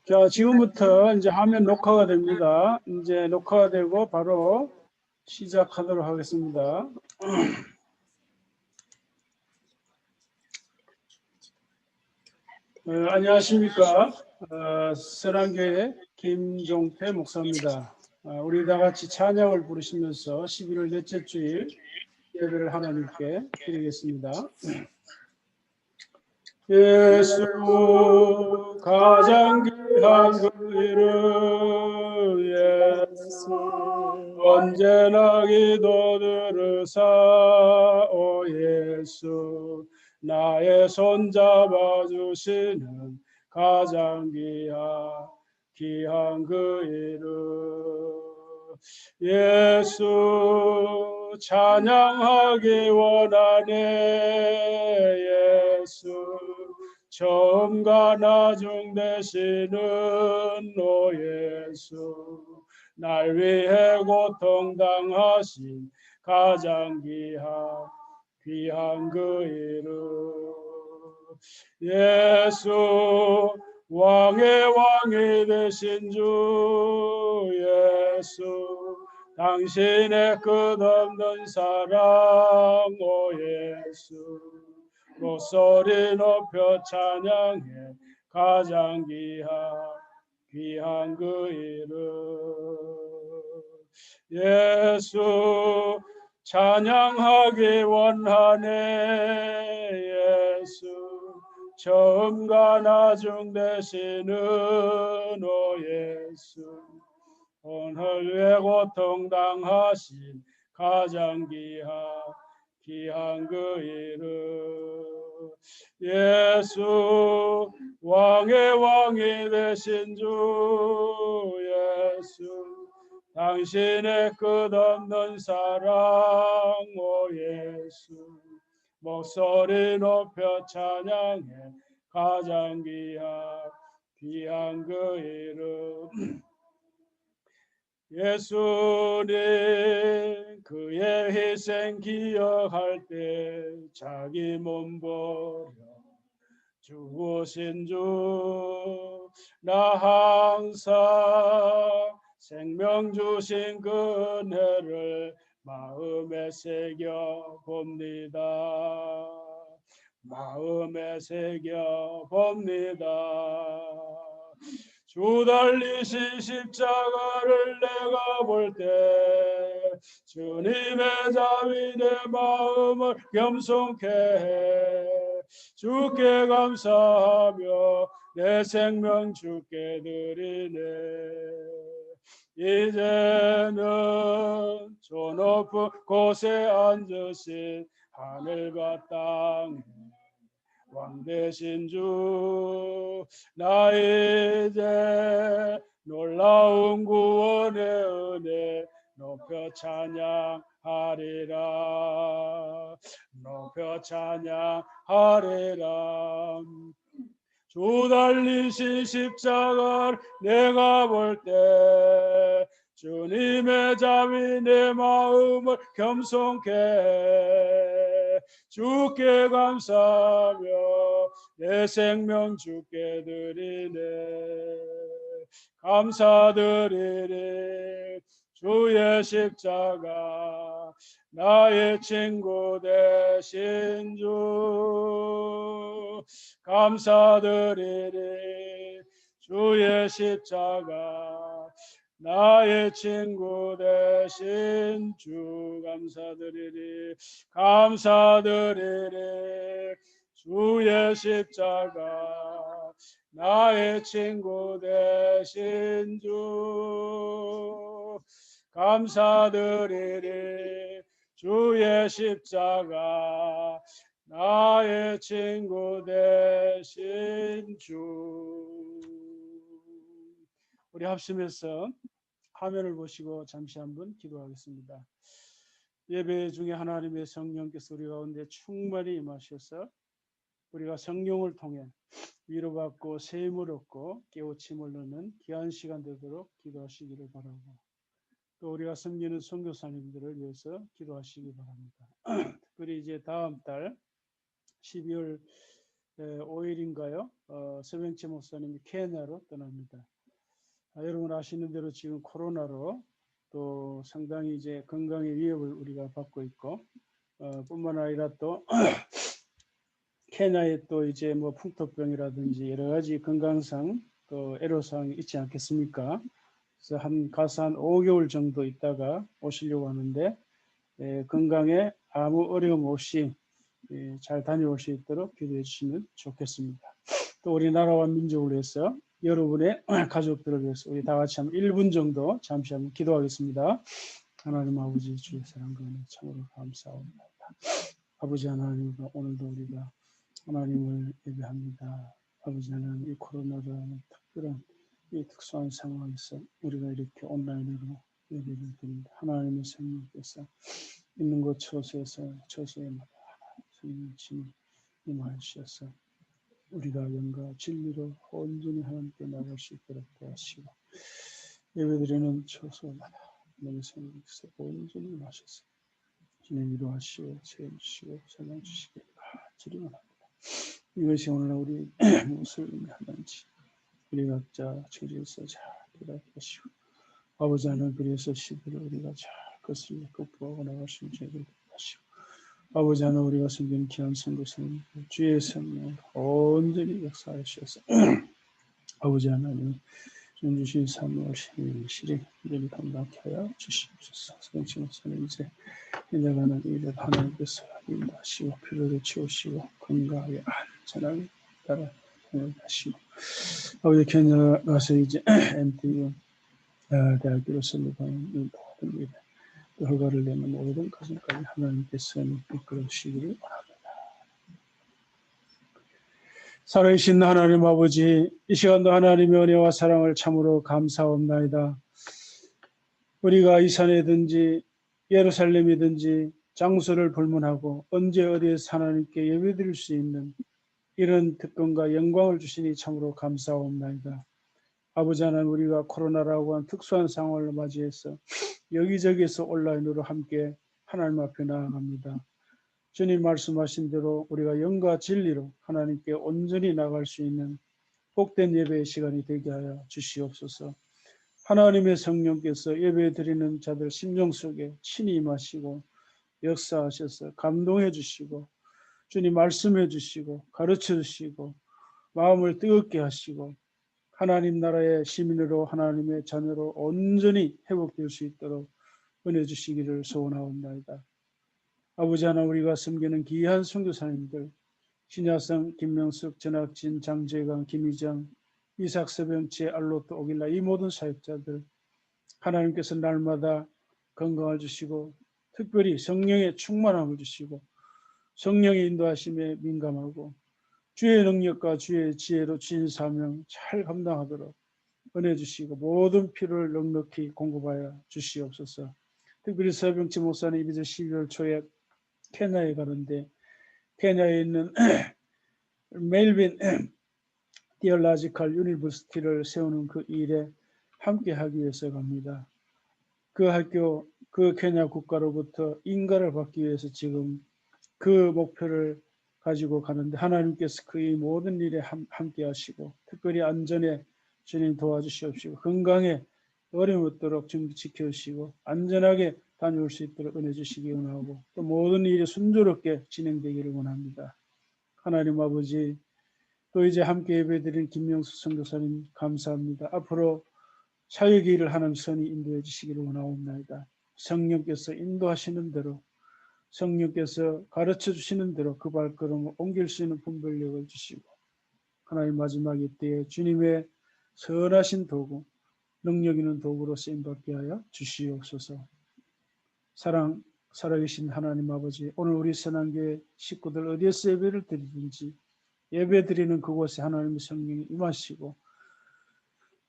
자, 지금부터 이제 화면 녹화가 됩니다. 이제 녹화가 되고 바로 시작하도록 하겠습니다. 안녕하십니까. 선한교회 김종태 목사입니다. 우리 다 같이 찬양을 부르시면서 11월 넷째 주일 예배를 하나님께 드리겠습니다. 예수 가장 귀한 그 이름 예수 언제나 기도 들으사 오 예수 나의 손 잡아주시는 가장 귀한 그 이름 예수 찬양하기 원하네 예수 처음과 나중 되시는 오 예수 날 위해 고통당하신 가장 귀한 그 이름 예수 왕의 왕이 되신 주 예수 당신의 끝없는 사랑 오 예수 목소리 높여 찬양해 가장 귀한 그 이름 예수 찬양하기 원하네 예수 처음과 나중 되시는 오 예수 오늘 위해 고통당하신 가장 귀한 그 이름 예수 왕의 왕이 되신 주 예수 당신의 끝없는 사랑 오 예수 목소리 높여 찬양해 가장 귀한 그 이름 예수님 그의 희생 기억할 때 자기 몸 버려 죽으신 주 나 항상 생명 주신 그 은혜를 마음에 새겨 봅니다. 마음에 새겨 봅니다. 주 달리신 십자가를 내가 볼 때 주님의 자비 내 마음을 겸손케 해 주께 감사하며 내 생명 주께 드리네 이제는 저 높은 곳에 앉으신 하늘과 땅 왕 되신 주 나 이제 놀라운 구원의 은혜 높여 찬양하리라 높여 찬양하리라 주 달리신 십자가를 내가 볼 때 주님의 자비 내 마음을 겸손케 해 주께 감사하며 내 생명 주께 드리네 감사드리리 주의 십자가 나의 친구 되신 주 감사드리리 주의 십자가 나의 친구 되신 주 감사드리리 감사드리리 주의 십자가 나의 친구 되신 주 감사드리리 주의 십자가 나의 친구 되신 주 우리 합심해서 화면을 보시고 잠시 한번 기도하겠습니다. 예배 중에 하나님의 성령께서 우리 가운데 충만히 임하셔서 우리가 성령을 통해 위로받고 세임을 얻고 깨우침을 얻는 귀한 시간 되도록 기도하시기를 바라고 또 우리가 섬기는 선교사님들을 위해서 기도하시기 바랍니다. 특별히 이제 다음 달 12월 5일인가요? 서병치 목사님이 케냐로 떠납니다. 여러분 아시는 대로 지금 코로나로 또 상당히 이제 건강의 위협을 우리가 받고 있고, 뿐만 아니라 또 케냐에 또 이제 뭐 풍토병이라든지 여러 가지 건강상 또 애로사항이 있지 않겠습니까? 그래서 가서 한 5개월 정도 있다가 오시려고 하는데, 건강에 아무 어려움 없이 잘 다녀올 수 있도록 기도해 주시면 좋겠습니다. 또 우리나라와 민족을 위해서 여러분의 가족들을 위해서 우리 다 같이 한번 1분 정도 잠시 한번 기도하겠습니다. 하나님 아버지 주의 사랑과 은혜 참으로 감사합니다. 아버지 하나님, 오늘도 우리가 하나님을 예배합니다. 아버지 하나님, 이 코로나라는 특별한 이 특수한 상황에서 우리가 이렇게 온라인으로 예배를 드립니다. 하나님의 성령께서 있는 곳 처소에마다 성령 친히 임하시어서 우리가 영과 진리로 온전히 하나님께 나갈 수 있도록 도와주시고, 예배드리는 처소마다 하나님의 성령께서 온전히 임하셔서 주님 위로하시고 세워주시고 사랑 주시기를 간절히 원합니다. 이것이 오늘 우리 무엇을 의미하는지 우리 각자 처지에서 잘 깨닫으시고, 아버지 하나님 그래서 시대를 우리가 잘 거슬려 극복하고 나갈 수 있는 죄를 하시고, 아버지 하나님 우리가 섬기는 귀한 선교사님 주의 성령 온전히 역사하셔서 아버지 하나님 주님 주신 삶을 신실히 우리를 감당케 하여 주시옵소서. 성치 목사님 이제 해나가는 일을 하나님께서 인도하시고 피로를 채우시고 건강하게 안전하게 따라 다니시고, 아버지 케냐 가서 이제 MTU 대학교로 설립하는 이 모든 일에 또 허가를 내는 모든 과정까지 하나님께서 이끌어 주시기를 원합니다. 살아계신 하나님 아버지, 이 시간도 하나님의 은혜와 사랑을 참으로 감사합나이다. 우리가 이 산이든지 예루살렘이든지 장소를 불문하고 언제 어디에서 하나님께 예배드릴 수 있는 이런 특권과 영광을 주시니 참으로 감사합나이다. 아버지 하나님, 우리가 코로나라고 한 특수한 상황을 맞이해서 여기저기서 온라인으로 함께 하나님 앞에 나아갑니다. 주님 말씀하신 대로 우리가 영과 진리로 하나님께 온전히 나갈 수 있는 복된 예배의 시간이 되게 하여 주시옵소서. 하나님의 성령께서 예배드리는 자들 심령 속에 친히 임하시고 역사하셔서 감동해 주시고, 주님 말씀해 주시고 가르쳐 주시고 마음을 뜨겁게 하시고 하나님 나라의 시민으로 하나님의 자녀로 온전히 회복될 수 있도록 은혜 주시기를 소원하옵나이다. 아버지 하나님, 우리가 섬기는 귀한 선교사님들 신야성, 김명숙, 전학진, 장재강, 김희정, 이삭, 서병치, 알로트, 오길라 이 모든 사역자들 하나님께서 날마다 건강을 주시고 특별히 성령의 충만함을 주시고 성령의 인도하심에 민감하고 주의 능력과 주의 지혜로 주신 사명 잘 감당하도록 은혜 주시고 모든 필요를 넉넉히 공급하여 주시옵소서. 특별히 서병치 목사님 이제 12월 초에 케냐에 가는데, 케냐에 있는 멜빈 디얼라지컬 유니버시티를 세우는 그 일에 함께하기 위해서 갑니다. 그 학교, 그 케냐 국가로부터 인가를 받기 위해서 지금 그 목표를 가지고 가는데, 하나님께서 그의 모든 일에 함께 하시고 특별히 안전에 주님 도와주시옵시고 건강에 어려움 없도록 지켜주시고 안전하게 다녀올 수 있도록 은혜 주시기 원하고, 또 모든 일이 순조롭게 진행되기를 원합니다. 하나님 아버지, 또 이제 함께 예배드린 김명수 선교사님 감사합니다. 앞으로 사역 일을 하는 선이 인도해 주시기를 원하옵나이다. 성령께서 인도하시는 대로, 성령께서 가르쳐 주시는 대로 그 발걸음을 옮길 수 있는 분별력을 주시고, 하나님 마지막 이때에 주님의 선하신 도구, 능력 있는 도구로 쓰임받게 하여 주시옵소서. 살아계신 하나님 아버지, 오늘 우리 선한교회 식구들 어디에서 예배를 드리든지 예배 드리는 그곳에 하나님의 성령이 임하시고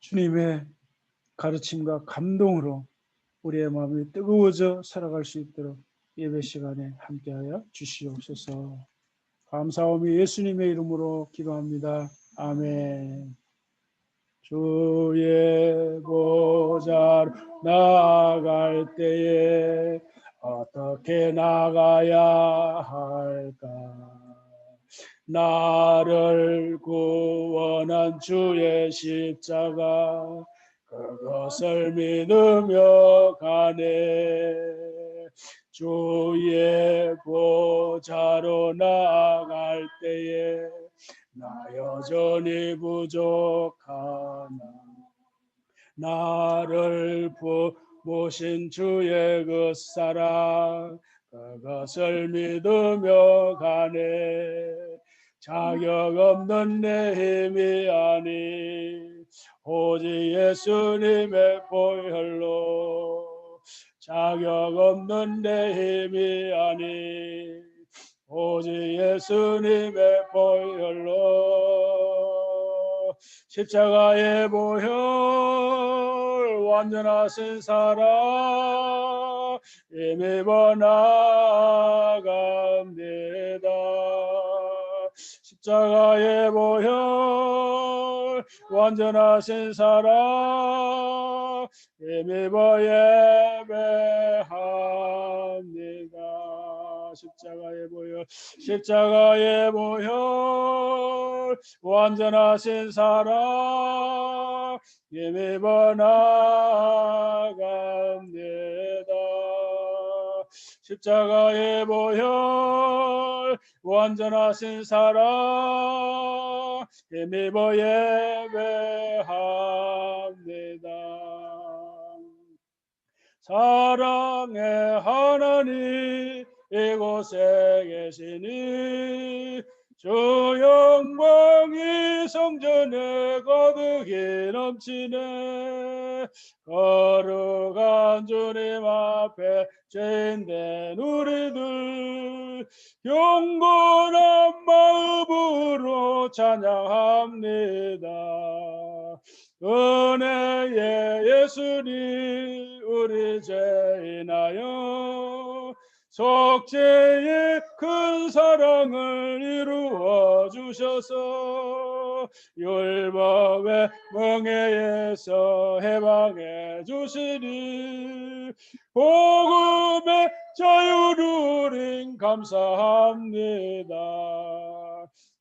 주님의 가르침과 감동으로 우리의 마음이 뜨거워져 살아갈 수 있도록 예배 시간에 함께하여 주시옵소서. 감사하며 예수님의 이름으로 기도합니다. 아멘. 주의 보좌로 나아갈 때에 어떻게 나가야 할까? 나를 구원한 주의 십자가 그것을 믿으며 가네. 주의 보좌로 나아갈 때에 나 여전히 부족하나 나를 모신 주의 그 사랑 그것을 믿으며 가네. 자격 없는 내 힘이 아니 오직 예수님의 보혈로 자격 없는 내 힘이 아니 오직 예수님의 보혈로 십자가의 보혈 완전하신 사랑 힘입어 나아갑니다. 십자가의 보혈 완전하신 사랑 힘입어 예배합니다. 십자가의 보혈 십자가의 보혈 완전하신 사랑 힘입어 나아갑니다. 십자가의 보혈 완전하신 사랑 힘입어 예배합니다. 사랑의 하나님 이곳에 계시니 주 영광이 성전에 가득히 넘치네. 거룩한 주님 앞에 죄인된 우리들 경건한 마음으로 찬양합니다. 은혜의 예수님 우리 죄 인하여 속죄의 큰 사랑을 이루어 주셔서 율법의 멍에에서 해방해 주시니 복음의 자유를 감사합니다.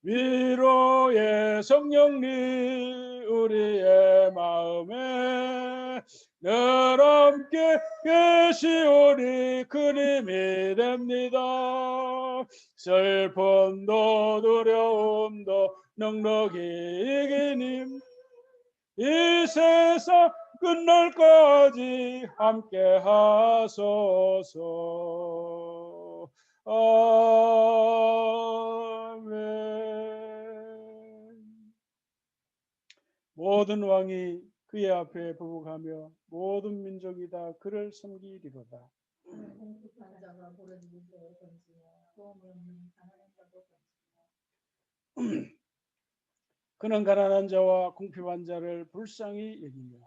위로의 성령님 우리의 마음에 늘 함께 계시오니 큰 힘이 됩니다. 슬픔도 두려움도 넉넉히 이기님 이 세상 끝날까지 함께 하소서. 아멘. 모든 왕이 그의 앞에 부복하며 모든 민족이 다 그를 섬기리로다. 그는 가난한 자와 궁핍한 자를 불쌍히 여기며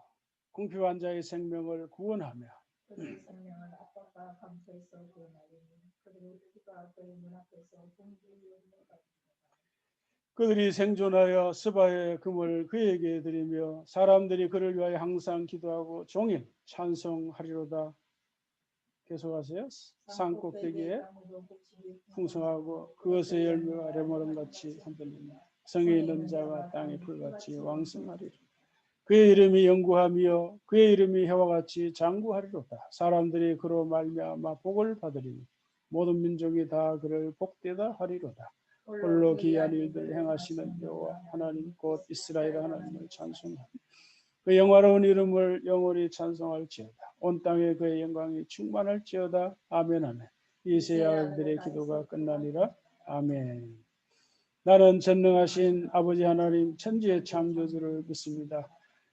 궁핍한 자의 생명을 구원하며 그들의 생명을 압박과 감초에서 구원하리니 그들의 피가 그의 눈앞에서 공중에 흘러가리로다. 그들이 생존하여 스바의 금을 그에게 드리며 사람들이 그를 위하여 항상 기도하고 종일 찬송하리로다. 계속하세요. 산 꼭대기에 풍성하고 그것의 열매가 레모름같이 흔들리며 성에 있는 자가 땅의 풀같이 왕성하리라. 그의 이름이 영구하며 그의 이름이 해와 같이 장구하리로다. 사람들이 그로 말미암아 복을 받으리니 모든 민족이 다 그를 복되다 하리로다. 홀로 기이한 일들 행하시는 여호와 하나님 곧 이스라엘 하나님을 찬송하리. 그 영화로운 이름을 영원히 찬송할지어다. 온 땅에 그의 영광이 충만할지어다. 아멘 아멘. 이세 아들들의 기도가 끝나니라. 아멘. 나는 전능하신 아버지 하나님 천지의 창조주를 믿습니다.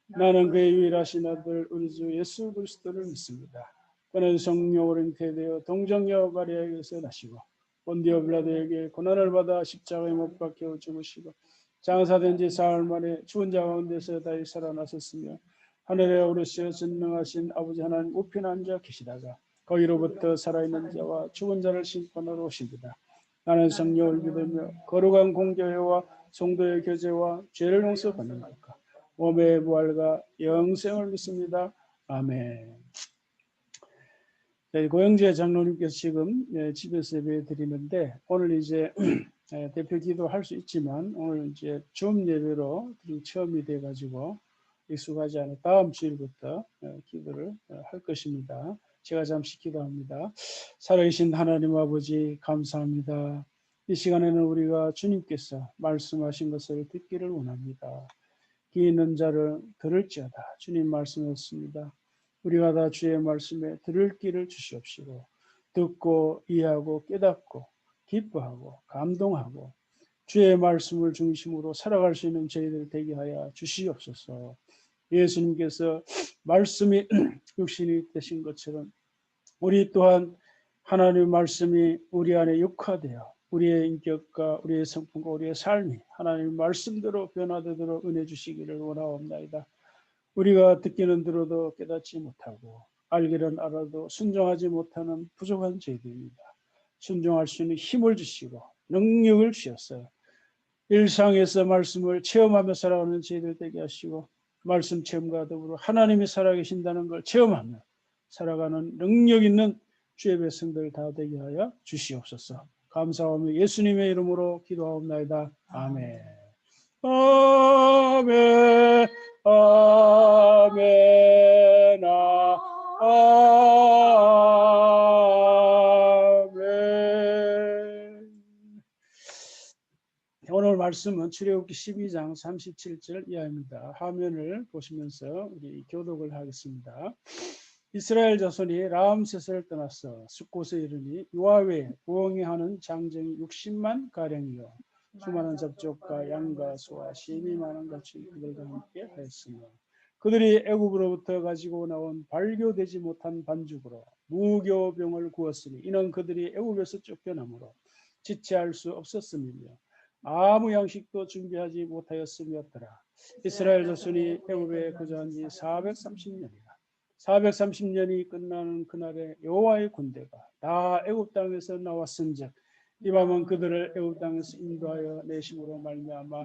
나는 그의 유일하신 아들 우리 주 예수 그리스도를 믿습니다. 그는 성령으로 잉태되어 동정녀 마리아에게서 나시고 본디오 빌라도에게 고난을 받아 십자가에 못 박혀 죽으시고 장사된 지 사흘 만에 죽은 자 가운데서 다시 살아나셨으며 하늘에 오르시어 전능하신 아버지 하나님 우편에 앉아 계시다가 거기로부터 살아있는 자와 죽은 자를 심판하러 오십니다. 나는 성령을 믿으며 거룩한 공교회와 성도의 교제와 죄를 용서받는 것과 몸의 부활과 영생을 믿습니다. 아멘. 고영재 장로님께서 지금 집에서 예배 드리는데 오늘 이제 대표 기도할 수 있지만 오늘 이제 줌 예배로 처음이 돼가지고 익숙하지 않아 다음 주일부터 기도를 할 것입니다. 제가 잠시 기도합니다. 살아계신 하나님 아버지 감사합니다. 이 시간에는 우리가 주님께서 말씀하신 것을 듣기를 원합니다. 귀 있는 자를 들을지어다. 주님 말씀했습니다. 우리가 다 주의 말씀에 들을 길을 주시옵시고 듣고 이해하고 깨닫고 기뻐하고 감동하고 주의 말씀을 중심으로 살아갈 수 있는 저희들 되게 하여 주시옵소서. 예수님께서 말씀이 육신이 되신 것처럼 우리 또한 하나님의 말씀이 우리 안에 육화되어 우리의 인격과 우리의 성품과 우리의 삶이 하나님의 말씀대로 변화되도록 은혜 주시기를 원하옵나이다. 우리가 듣기는 들어도 깨닫지 못하고 알기는 알아도 순종하지 못하는 부족한 저희들입니다. 순종할 수 있는 힘을 주시고 능력을 주셨어요. 일상에서 말씀을 체험하며 살아가는 저희들 되게 하시고 말씀 체험과 더불어 하나님이 살아계신다는 걸 체험하며 살아가는 능력 있는 주의 백성들 다 되게 하여 주시옵소서. 감사하며 예수님의 이름으로 기도하옵나이다. 아멘. 아멘. 아멘. 아멘. 오늘 말씀은 출애굽기 12장 37절 이하입니다. 화면을 보시면서 우리 교독을 하겠습니다. 이스라엘 자손이 라암셋을 떠나서 숫곳에 이르니 여호와의 부엉이 하는 장정이 60만 가량이요 수많은 잡족과 양과 소와 심이 많은 같이 그들과 함께 하였으며 그들이 애굽으로부터 가지고 나온 발교되지 못한 반죽으로 무교병을 구웠으니 이는 그들이 애굽에서 쫓겨나므로 지체할 수 없었음이며 아무 양식도 준비하지 못하였음이었더라. 이스라엘 자손이 애굽에 거주한 지 430년이라. 430년이 끝나는 그날에 여호와의 군대가 다 애굽 땅에서 나왔은즉 이 밤은 그들을 애굽 땅에서 인도하여 내심으로 말미암아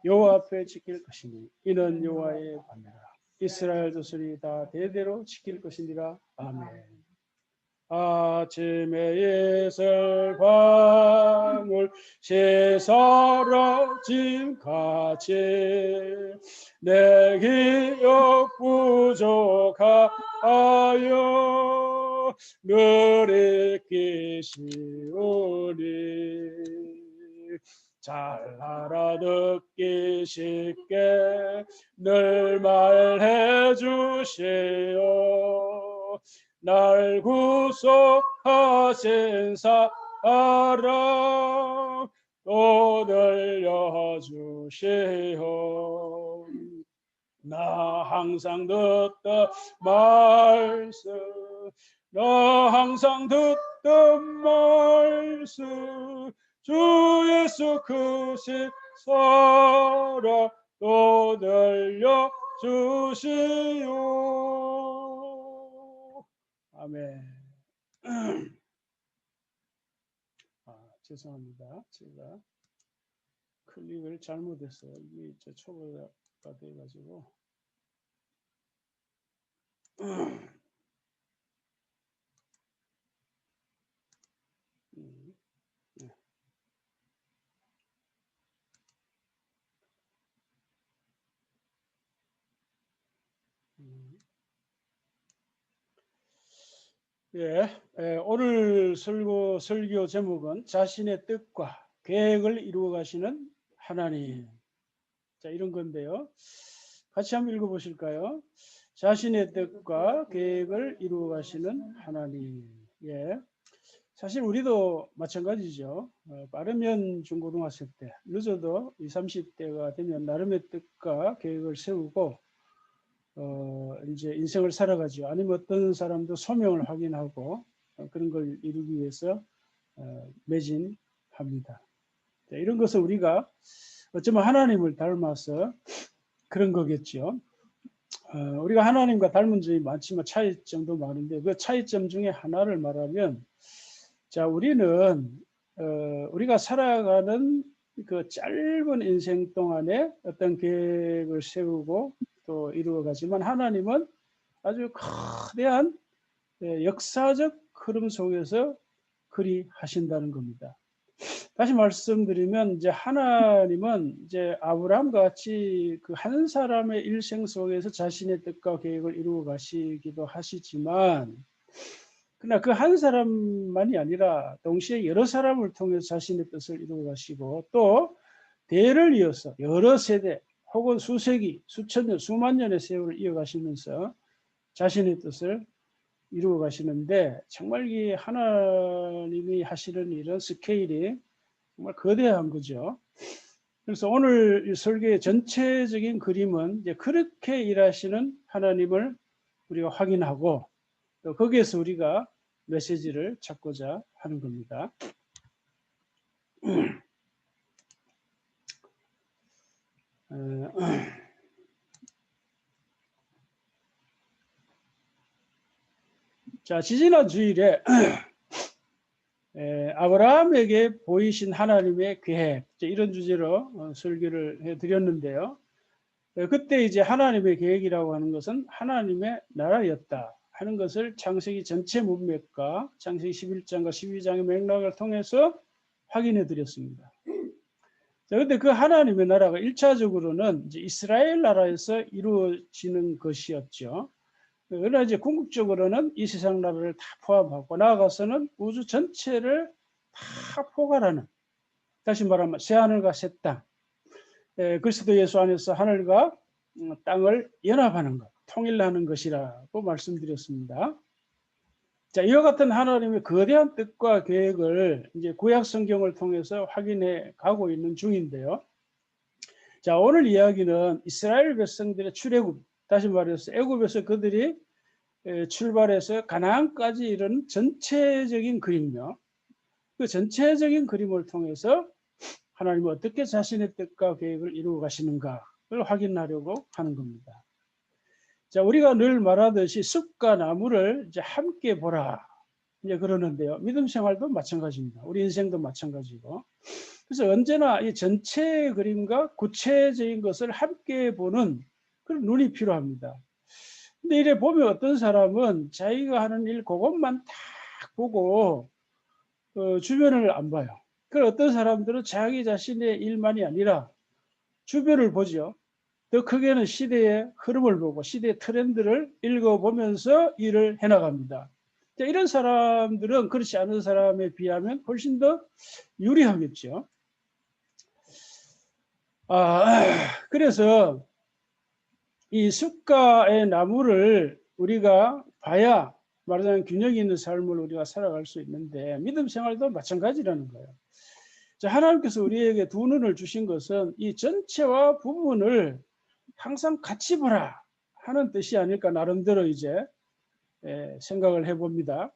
여호와 앞에 지킬 것이니 이는 여호와의 밤이라. 이스라엘 자손이 다 대대로 지킬 것이니라. 아멘. 아침에 예설 방울 새사라짐 같이 내 기억 부족하여 늘 잊기시오니 잘 알아듣기 쉽게 늘 말해 주시오. 날 구속하신 사랑 또 들려주시오. 나 항상 듣던 말씀 나 항상 듣던 말씀 주 예수 크신 사랑 또 들려주시오. 아멘. 죄송합니다. 제가 클릭을 잘못했어요. 이게 초보가 돼가지고. 오늘 설교 제목은 자신의 뜻과 계획을 이루어 가시는 하나님. 자, 이런 건데요. 같이 한번 읽어보실까요? 자신의 뜻과 계획을 이루어 가시는 하나님. 사실 우리도 마찬가지죠. 빠르면 중고등학생 때, 늦어도 20, 30대가 되면 나름의 뜻과 계획을 세우고 이제 인생을 살아가죠. 아니면 어떤 사람도 소명을 확인하고 그런 걸 이루기 위해서 매진합니다. 자, 이런 것을 우리가 어쩌면 하나님을 닮아서 그런 거겠죠. 우리가 하나님과 닮은 점이 많지만 차이점도 많은데 그 차이점 중에 하나를 말하면 자, 우리는 우리가 살아가는 그 짧은 인생 동안에 어떤 계획을 세우고 또 이루어가지만 하나님은 아주 거대한 역사적 흐름 속에서 그리 하신다는 겁니다. 다시 말씀드리면 이제 하나님은 이제 아브라함과 같이 그 한 사람의 일생 속에서 자신의 뜻과 계획을 이루어 가시기도 하시지만, 그러나 그 한 사람만이 아니라 동시에 여러 사람을 통해서 자신의 뜻을 이루어 가시고, 또 대를 이어서 여러 세대 혹은 수세기, 수천 년, 수만 년의 세월을 이어가시면서 자신의 뜻을 이루어 가시는데, 정말 이 하나님이 하시는 일은 스케일이 정말 거대한 거죠. 그래서 오늘 이 설교의 전체적인 그림은 이제 그렇게 일하시는 하나님을 우리가 확인하고, 또 거기에서 우리가 메시지를 찾고자 하는 겁니다. 자, 지지난 주일에 아브라함에게 보이신 하나님의 계획, 이런 주제로 설교를 해드렸는데요. 그때 이제 하나님의 계획이라고 하는 것은 하나님의 나라였다 하는 것을 창세기 전체 문맥과 창세기 11장과 12장의 맥락을 통해서 확인해 드렸습니다. 자, 근데 그 하나님의 나라가 1차적으로는 이제 이스라엘 나라에서 이루어지는 것이었죠. 그러나 이제 궁극적으로는 이 세상 나라를 다 포함하고 나아가서는 우주 전체를 다 포괄하는, 다시 말하면 새하늘과 새 땅, 그리스도 예수 안에서 하늘과 땅을 연합하는 것, 통일하는 것이라고 말씀드렸습니다. 자, 이와 같은 하나님의 거대한 뜻과 계획을 이제 구약 성경을 통해서 확인해 가고 있는 중인데요. 자, 오늘 이야기는 이스라엘 백성들의 출애굽, 다시 말해서 애굽에서 그들이 출발해서 가나안까지 이르는 전체적인 그림이요. 그 전체적인 그림을 통해서 하나님은 어떻게 자신의 뜻과 계획을 이루어 가시는가를 확인하려고 하는 겁니다. 자, 우리가 늘 말하듯이 숲과 나무를 이제 함께 보라, 이제 그러는데요. 믿음 생활도 마찬가지입니다. 우리 인생도 마찬가지고. 그래서 언제나 이 전체 그림과 구체적인 것을 함께 보는 그런 눈이 필요합니다. 근데 이래 보면 어떤 사람은 자기가 하는 일 그것만 딱 보고 주변을 안 봐요. 그리고 어떤 사람들은 자기 자신의 일만이 아니라 주변을 보죠. 더 크게는 시대의 흐름을 보고 시대의 트렌드를 읽어보면서 일을 해나갑니다. 자, 이런 사람들은 그렇지 않은 사람에 비하면 훨씬 더 유리하겠죠. 그래서 이 숲과의 나무를 우리가 봐야 말하자면 균형 있는 삶을 우리가 살아갈 수 있는데, 믿음 생활도 마찬가지라는 거예요. 자, 하나님께서 우리에게 두 눈을 주신 것은 이 전체와 부분을 항상 같이 보라 하는 뜻이 아닐까 나름대로 이제 생각을 해봅니다.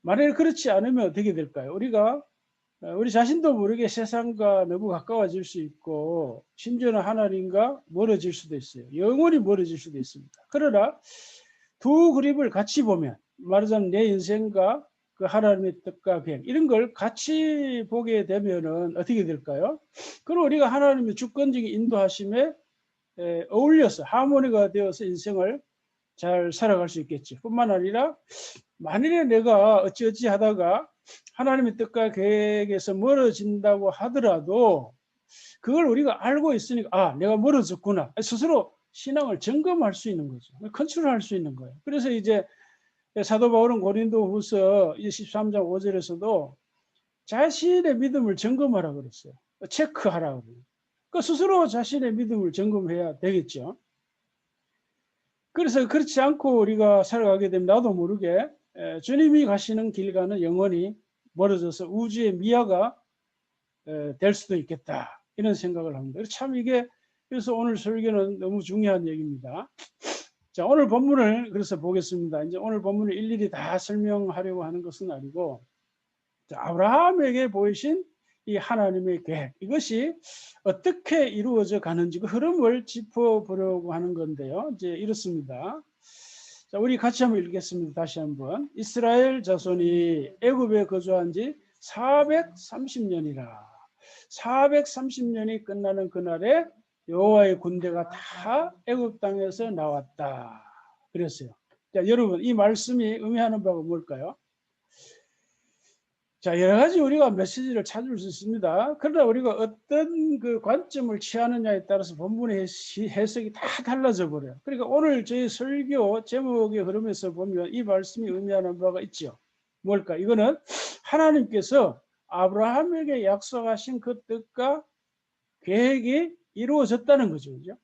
만약에 그렇지 않으면 어떻게 될까요? 우리가 우리 자신도 모르게 세상과 너무 가까워질 수 있고, 심지어는 하나님과 멀어질 수도 있어요. 영원히 멀어질 수도 있습니다. 그러나 두 그림을 같이 보면, 말하자면 내 인생과 그 하나님의 뜻과 계획, 이런 걸 같이 보게 되면은 어떻게 될까요? 그럼 우리가 하나님의 주권적인 인도하심에 어울려서 하모니가 되어서 인생을 잘 살아갈 수 있겠지. 뿐만 아니라 만일에 내가 어찌어찌 하다가 하나님의 뜻과 계획에서 멀어진다고 하더라도 그걸 우리가 알고 있으니까 내가 멀어졌구나, 스스로 신앙을 점검할 수 있는 거죠. 컨트롤할 수 있는 거예요. 그래서 이제 사도 바울은 고린도후서 13장 5절에서도 자신의 믿음을 점검하라 그랬어요. 체크하라 그래요. 그 스스로 자신의 믿음을 점검해야 되겠죠. 그래서 그렇지 않고 우리가 살아가게 되면 나도 모르게 주님이 가시는 길과는 영원히 멀어져서 우주의 미아가 될 수도 있겠다, 이런 생각을 합니다. 참 이게, 그래서 오늘 설교는 너무 중요한 얘기입니다. 자, 오늘 본문을 그래서 보겠습니다. 이제 오늘 본문을 일일이 다 설명하려고 하는 것은 아니고, 자, 아브라함에게 보이신 이 하나님의 계획, 이것이 어떻게 이루어져 가는지 그 흐름을 짚어보려고 하는 건데요. 이제 이렇습니다. 자, 우리 같이 한번 읽겠습니다. 다시 한번. 이스라엘 자손이 애굽에 거주한 지 430년이라. 430년이 끝나는 그날에 여호와의 군대가 다 애굽 땅에서 나왔다 그랬어요. 자, 여러분, 이 말씀이 의미하는 바가 뭘까요? 자, 여러 가지 우리가 메시지를 찾을 수 있습니다. 그러나 우리가 어떤 그 관점을 취하느냐에 따라서 본문의 해석이 다 달라져 버려요. 그러니까 오늘 저희 설교 제목의 흐름에서 보면 이 말씀이 의미하는 바가 있죠. 뭘까? 이거는 하나님께서 아브라함에게 약속하신 그 뜻과 계획이 이루어졌다는 거죠. 그죠?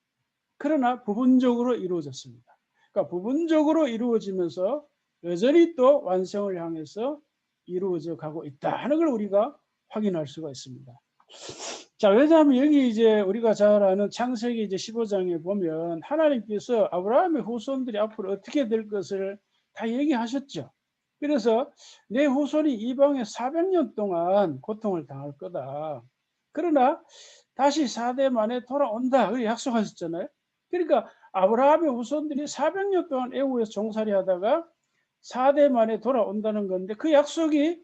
그러나 부분적으로 이루어졌습니다. 그러니까 부분적으로 이루어지면서 여전히 또 완성을 향해서 이루어져 가고 있다 하는 걸 우리가 확인할 수가 있습니다. 자, 왜냐하면 여기 이제 우리가 잘 아는 창세기 이제 15장에 보면 하나님께서 아브라함의 후손들이 앞으로 어떻게 될 것을 다 얘기하셨죠. 그래서 내 후손이 이방에 400년 동안 고통을 당할 거다. 그러나 다시 4대 만에 돌아온다. 그렇게 약속하셨잖아요. 그러니까 아브라함의 후손들이 400년 동안 애국에서 종살이 하다가 4대 만에 돌아온다는 건데 그 약속이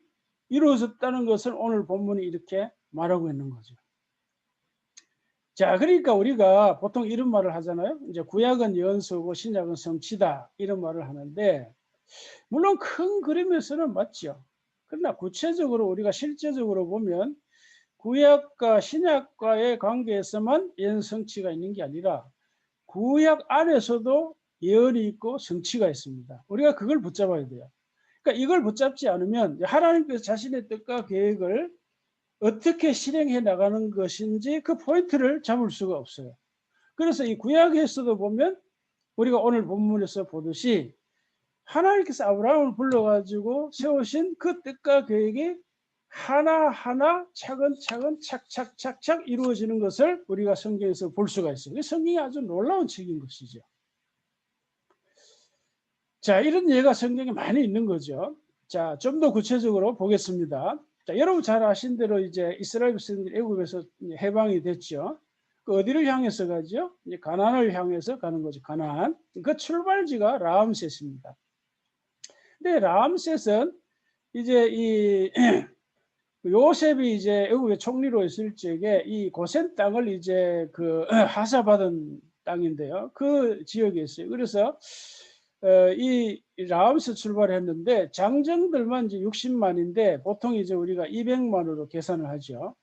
이루어졌다는 것을 오늘 본문이 이렇게 말하고 있는 거죠. 자, 그러니까 우리가 보통 이런 말을 하잖아요. 이제 구약은 예언서고 신약은 성취다 이런 말을 하는데 물론 큰 그림에서는 맞죠. 그러나 구체적으로 우리가 실제적으로 보면 구약과 신약과의 관계에서만 예언 성취가 있는 게 아니라 구약 안에서도 예언이 있고 성취가 있습니다. 우리가 그걸 붙잡아야 돼요. 그러니까 이걸 붙잡지 않으면 하나님께서 자신의 뜻과 계획을 어떻게 실행해 나가는 것인지 그 포인트를 잡을 수가 없어요. 그래서 이 구약에서도 보면 우리가 오늘 본문에서 보듯이 하나님께서 아브라함을 불러가지고 세우신 그 뜻과 계획이 하나하나 차근차근 착착착착 이루어지는 것을 우리가 성경에서 볼 수가 있어요. 성경이 아주 놀라운 책인 것이죠. 자, 이런 예가 성경에 많이 있는 거죠. 자, 좀 더 구체적으로 보겠습니다. 자, 여러분 잘 아신 대로 이제 이스라엘 백성들이 애굽에서 해방이 됐죠. 그 어디를 향해서 가죠? 이제 가나안을 향해서 가는 거죠. 가나안. 그 출발지가 라암셋입니다. 근데 라암셋은 이제 이 요셉이 이제 애굽의 총리로 있을 적에 이 고센 땅을 이제 그 하사받은 땅인데요. 그 지역에 있어요. 그래서 이 라암에서 출발했는데 장정들만 이제 60만인데 보통 이제 우리가 200만으로 계산을 하죠.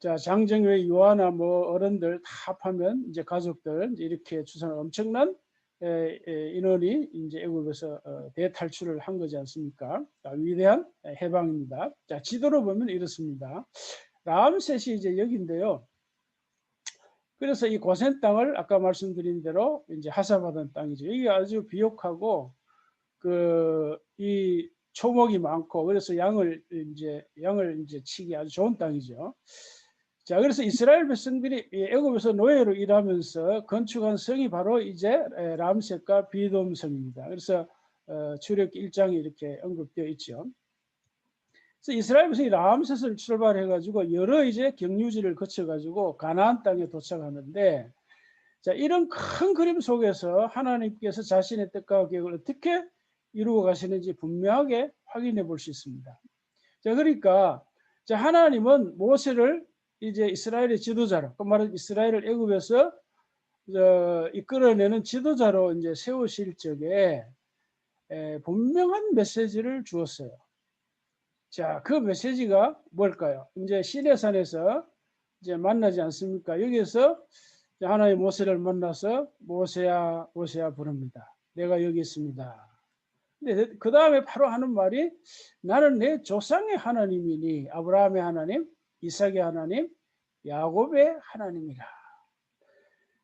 자, 장정 외 유아나 뭐 어른들 다 합하면 이제 가족들 이제 이렇게 추산 엄청난 인원이 이제 애굽에서 대탈출을 한 거지 않습니까? 자, 위대한 해방입니다. 자, 지도로 보면 이렇습니다. 라암셋이 이제 여기인데요. 그래서 이 고센 땅을 아까 말씀드린 대로 이제 하사받은 땅이죠. 이게 아주 비옥하고 이 초목이 많고 그래서 양을 이제 치기 아주 좋은 땅이죠. 자, 그래서 이스라엘 백성들이 애굽에서 노예로 일하면서 건축한 성이 바로 이제 람셋과 비돔성입니다. 그래서 출애굽기 1장에 이렇게 언급되어 있죠. 그래서 이스라엘 백성이 람셋을 출발해가지고 여러 이제 경유지를 거쳐가지고 가나안 땅에 도착하는데, 자, 이런 큰 그림 속에서 하나님께서 자신의 뜻과 계획을 어떻게 이루어 가시는지 분명하게 확인해 볼 수 있습니다. 자, 그러니까 자, 하나님은 모세를 이제 이스라엘의 지도자로, 그 말은 이스라엘을 애굽에서 이끌어내는 지도자로 이제 세우실 적에 분명한 메시지를 주었어요. 자, 그 메시지가 뭘까요? 이제 시내산에서 이제 만나지 않습니까? 여기에서 하나님 모세를 만나서 모세야, 모세야 부릅니다. 내가 여기 있습니다. 근데 그 다음에 바로 하는 말이 나는 내 조상의 하나님이니 아브라함의 하나님, 이삭의 하나님, 야곱의 하나님이라.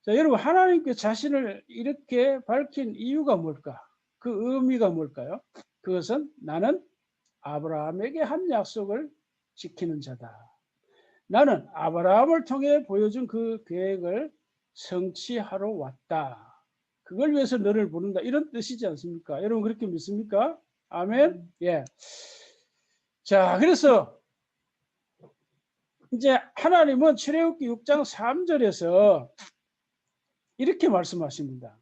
자, 여러분 하나님께 자신을 이렇게 밝힌 이유가 뭘까? 그 의미가 뭘까요? 그것은 나는 아브라함에게 한 약속을 지키는 자다. 나는 아브라함을 통해 보여준 그 계획을 성취하러 왔다. 그걸 위해서 너를 부른다. 이런 뜻이지 않습니까? 여러분 그렇게 믿습니까? 아멘. 예. 자, 그래서 이제 하나님은 출애굽기 6장 3절에서 이렇게 말씀하십니다.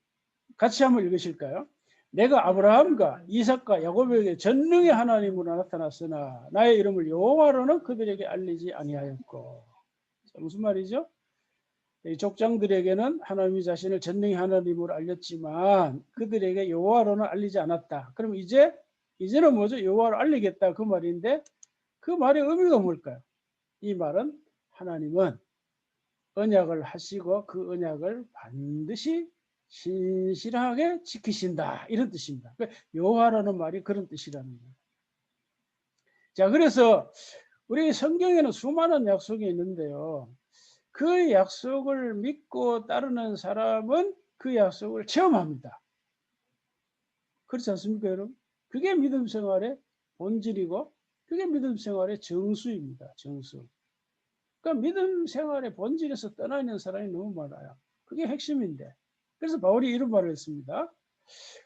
같이 한번 읽으실까요? 내가 아브라함과 이삭과 야곱에게 전능의 하나님으로 나타났으나 나의 이름을 여호와로는 그들에게 알리지 아니하였고. 무슨 말이죠? 이 족장들에게는 하나님이 자신을 전능의 하나님으로 알렸지만 그들에게 여호와로는 알리지 않았다. 그럼 이제는 뭐죠? 여호와로 알리겠다 그 말인데 그 말의 의미가 뭘까요? 이 말은 하나님은 언약을 하시고 그 언약을 반드시 신실하게 지키신다, 이런 뜻입니다. 여호와라는 말이 그런 뜻이라는 거예요. 자, 그래서 우리 성경에는 수많은 약속이 있는데요. 그 약속을 믿고 따르는 사람은 그 약속을 체험합니다. 그렇지 않습니까, 여러분? 그게 믿음 생활의 본질이고 그게 믿음 생활의 정수입니다. 정수. 그러니까 믿음 생활의 본질에서 떠나 있는 사람이 너무 많아요. 그게 핵심인데. 그래서 바울이 이런 말을 했습니다.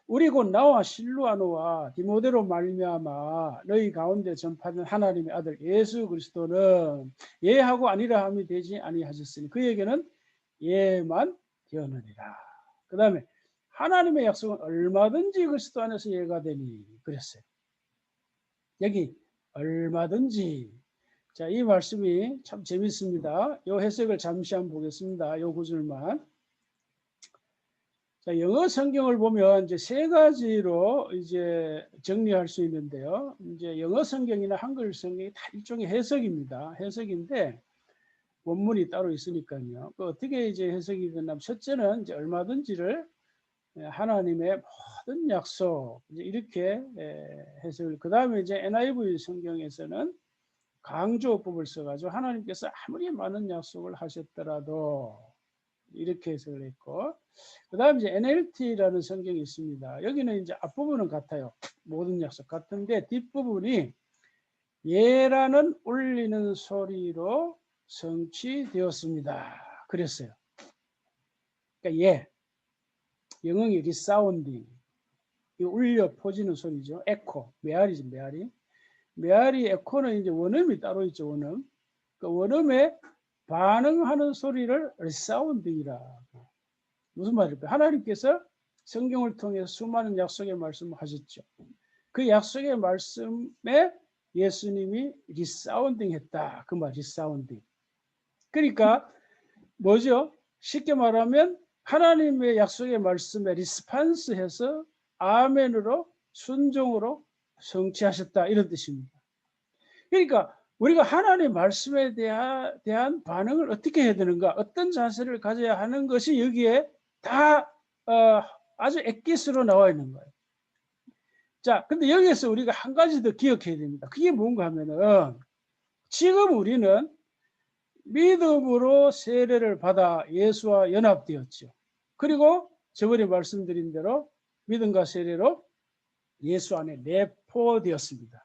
우리 곧 나와 실루아노와 디모데로 말미암아 너희 가운데 전파된 하나님의 아들 예수 그리스도는 예하고 아니라 함이 되지 아니하셨으니 그에게는 예만 되었느니라. 그 다음에 하나님의 약속은 얼마든지 그리스도 안에서 예가 되니 그랬어요. 여기 얼마든지. 자, 이 말씀이 참 재밌습니다. 이 해석을 잠시 한번 보겠습니다. 이 구절만. 자, 영어 성경을 보면 이제 세 가지로 이제 정리할 수 있는데요. 이제 영어 성경이나 한글 성경이 다 일종의 해석입니다. 해석인데 원문이 따로 있으니까요. 어떻게 이제 해석이 되냐면 첫째는 이제 얼마든지를 하나님의 모든 약속 이렇게 해석을. 그 다음에 이제 NIV 성경에서는 강조법을 써가지고 하나님께서 아무리 많은 약속을 하셨더라도 이렇게 해석을 했고, 그 다음에 이제 NLT라는 성경이 있습니다. 여기는 이제 앞부분은 같아요. 모든 약속 같은데 뒷부분이 예라는 울리는 소리로 성취되었습니다. 그랬어요. 그러니까 예, 영어이 리사운딩, 이 울려 퍼지는 소리죠. 에코, 메아리죠, 메아리. 메아리 에코는 이제 원음이 따로 있죠, 원음. 그 원음에 반응하는 소리를 리사운딩이라. 무슨 말일까요? 하나님께서 성경을 통해 수많은 약속의 말씀을 하셨죠. 그 약속의 말씀에 예수님이 리사운딩 했다. 그 말, 리사운딩. 그러니까 뭐죠? 쉽게 말하면 하나님의 약속의 말씀에 리스판스해서 아멘으로 순종으로 성취하셨다, 이런 뜻입니다. 그러니까 우리가 하나님의 말씀에 대한 반응을 어떻게 해야 되는가, 어떤 자세를 가져야 하는 것이 여기에 다 아주 엑기스로 나와 있는 거예요. 자, 근데 여기에서 우리가 한 가지 더 기억해야 됩니다. 그게 뭔가 하면은 지금 우리는 믿음으로 세례를 받아 예수와 연합되었죠. 그리고 저번에 말씀드린 대로 믿음과 세례로 예수 안에 내포되었습니다.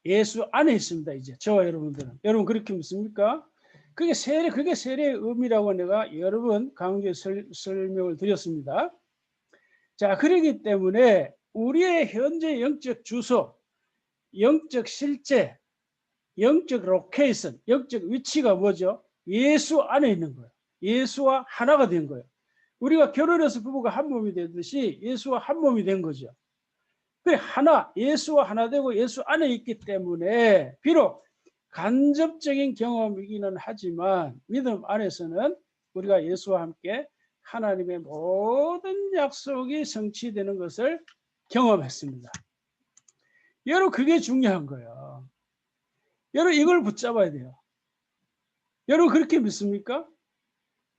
예수 안에 있습니다. 이제 저와 여러분들은. 여러분 그렇게 믿습니까? 그게 세례의 의미라고 내가 여러 번 강조해 설명을 드렸습니다. 자, 그렇기 때문에 우리의 현재 영적 주소, 영적 실제, 영적 로케이션, 영적 위치가 뭐죠? 예수 안에 있는 거예요. 예수와 하나가 된 거예요. 우리가 결혼해서 부부가 한 몸이 되듯이 예수와 한 몸이 된 거죠. 그 하나, 예수와 하나 되고 예수 안에 있기 때문에 비록 간접적인 경험이기는 하지만 믿음 안에서는 우리가 예수와 함께 하나님의 모든 약속이 성취되는 것을 경험했습니다. 여러분 그게 중요한 거예요. 여러분 이걸 붙잡아야 돼요. 여러분 그렇게 믿습니까?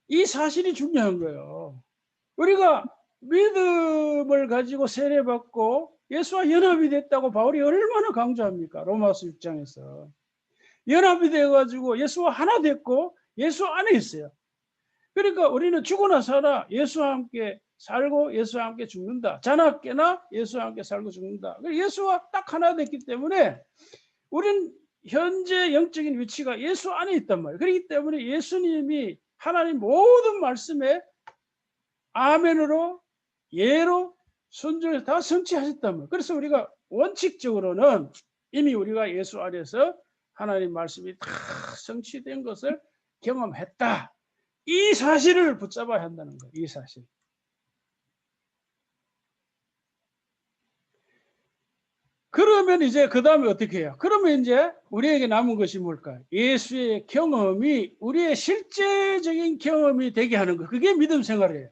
이 사실이 중요한 거예요. 우리가 믿음을 가지고 세례받고 예수와 연합이 됐다고 바울이 얼마나 강조합니까? 로마서 6장에서. 연합이 돼가지고 예수와 하나 됐고 예수 안에 있어요. 그러니까 우리는 죽으나 살아 예수와 함께 살고 예수와 함께 죽는다. 자나 깨나 예수와 함께 살고 죽는다. 예수와 딱 하나 됐기 때문에 우리는 현재 영적인 위치가 예수 안에 있단 말이에요. 그렇기 때문에 예수님이 하나님 모든 말씀에 아멘으로 예로 순종해서 다 성취하셨단 말이에요. 그래서 우리가 원칙적으로는 이미 우리가 예수 안에서 하나님 말씀이 다 성취된 것을 경험했다. 이 사실을 붙잡아야 한다는 거예요. 이 사실. 그러면 이제 그 다음에 어떻게 해요? 그러면 이제 우리에게 남은 것이 뭘까요? 예수의 경험이 우리의 실제적인 경험이 되게 하는 거. 그게 믿음 생활이에요.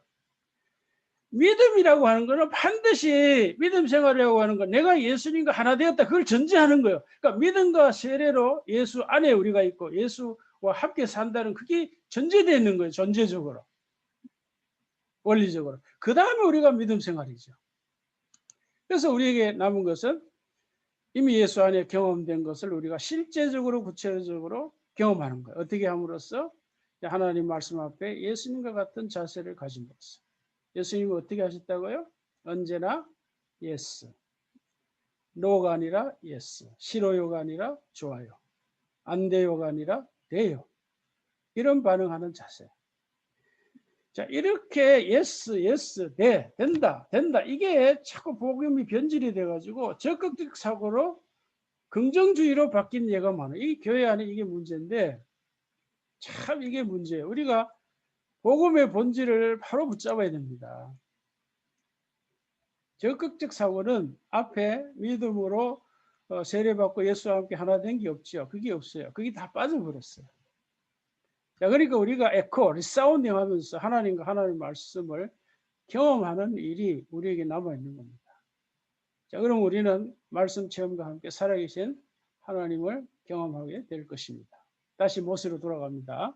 믿음이라고 하는 거는 반드시 믿음 생활이라고 하는 건 내가 예수님과 하나 되었다. 그걸 전제하는 거예요. 그러니까 믿음과 세례로 예수 안에 우리가 있고 예수와 함께 산다는 그게 전제되어 있는 거예요. 전제적으로. 원리적으로. 그 다음에 우리가 믿음 생활이죠. 그래서 우리에게 남은 것은 이미 예수 안에 경험된 것을 우리가 실제적으로 구체적으로 경험하는 거예요. 어떻게 함으로써 하나님 말씀 앞에 예수님과 같은 자세를 가짐으로써. 예수님은 어떻게 하셨다고요? 언제나 yes. no가 아니라 yes. 싫어요가 아니라 좋아요. 안 돼요가 아니라 돼요. 이런 반응하는 자세. 자, 이렇게 yes, yes, 돼, 된다, 된다. 이게 자꾸 복음이 변질이 돼가지고 적극적 사고로 긍정주의로 바뀐 예가 많아요. 이 교회 안에 이게 문제인데 참 이게 문제예요. 우리가 복음의 본질을 바로 붙잡아야 됩니다. 적극적 사고는 앞에 믿음으로 세례받고 예수와 함께 하나 된 게 없죠. 그게 없어요. 그게 다 빠져버렸어요. 자, 그러니까 우리가 에코, 리사운딩 하면서 하나님과 하나님의 말씀을 경험하는 일이 우리에게 남아있는 겁니다. 자, 그럼 우리는 말씀 체험과 함께 살아계신 하나님을 경험하게 될 것입니다. 다시 모세로 돌아갑니다.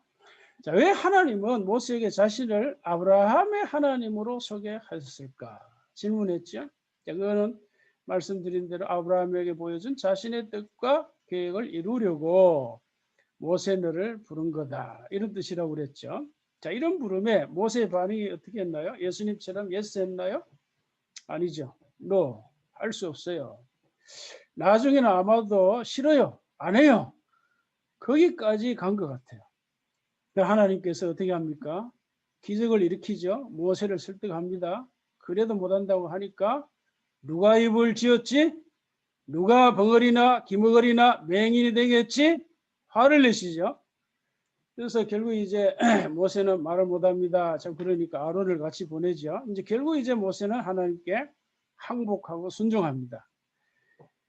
자, 왜 하나님은 모세에게 자신을 아브라함의 하나님으로 소개하셨을까? 질문했죠. 자, 그거는 말씀드린 대로 아브라함에게 보여준 자신의 뜻과 계획을 이루려고 모세 너를 부른 거다. 이런 뜻이라고 그랬죠. 자, 이런 부름에 모세의 반응이 어떻게 했나요? 예수님처럼 예스 했나요? 아니죠. No. 할 수 없어요. 나중에는 아마도 싫어요. 안 해요. 거기까지 간 것 같아요. 하나님께서 어떻게 합니까? 기적을 일으키죠. 모세를 설득합니다. 그래도 못한다고 하니까 누가 입을 지었지? 누가 벙어리나 기머거리나 맹인이 되겠지? 화를 내시죠. 그래서 결국 이제 모세는 말을 못합니다. 자, 그러니까 아론을 같이 보내죠. 이제 결국 이제 모세는 하나님께 항복하고 순종합니다.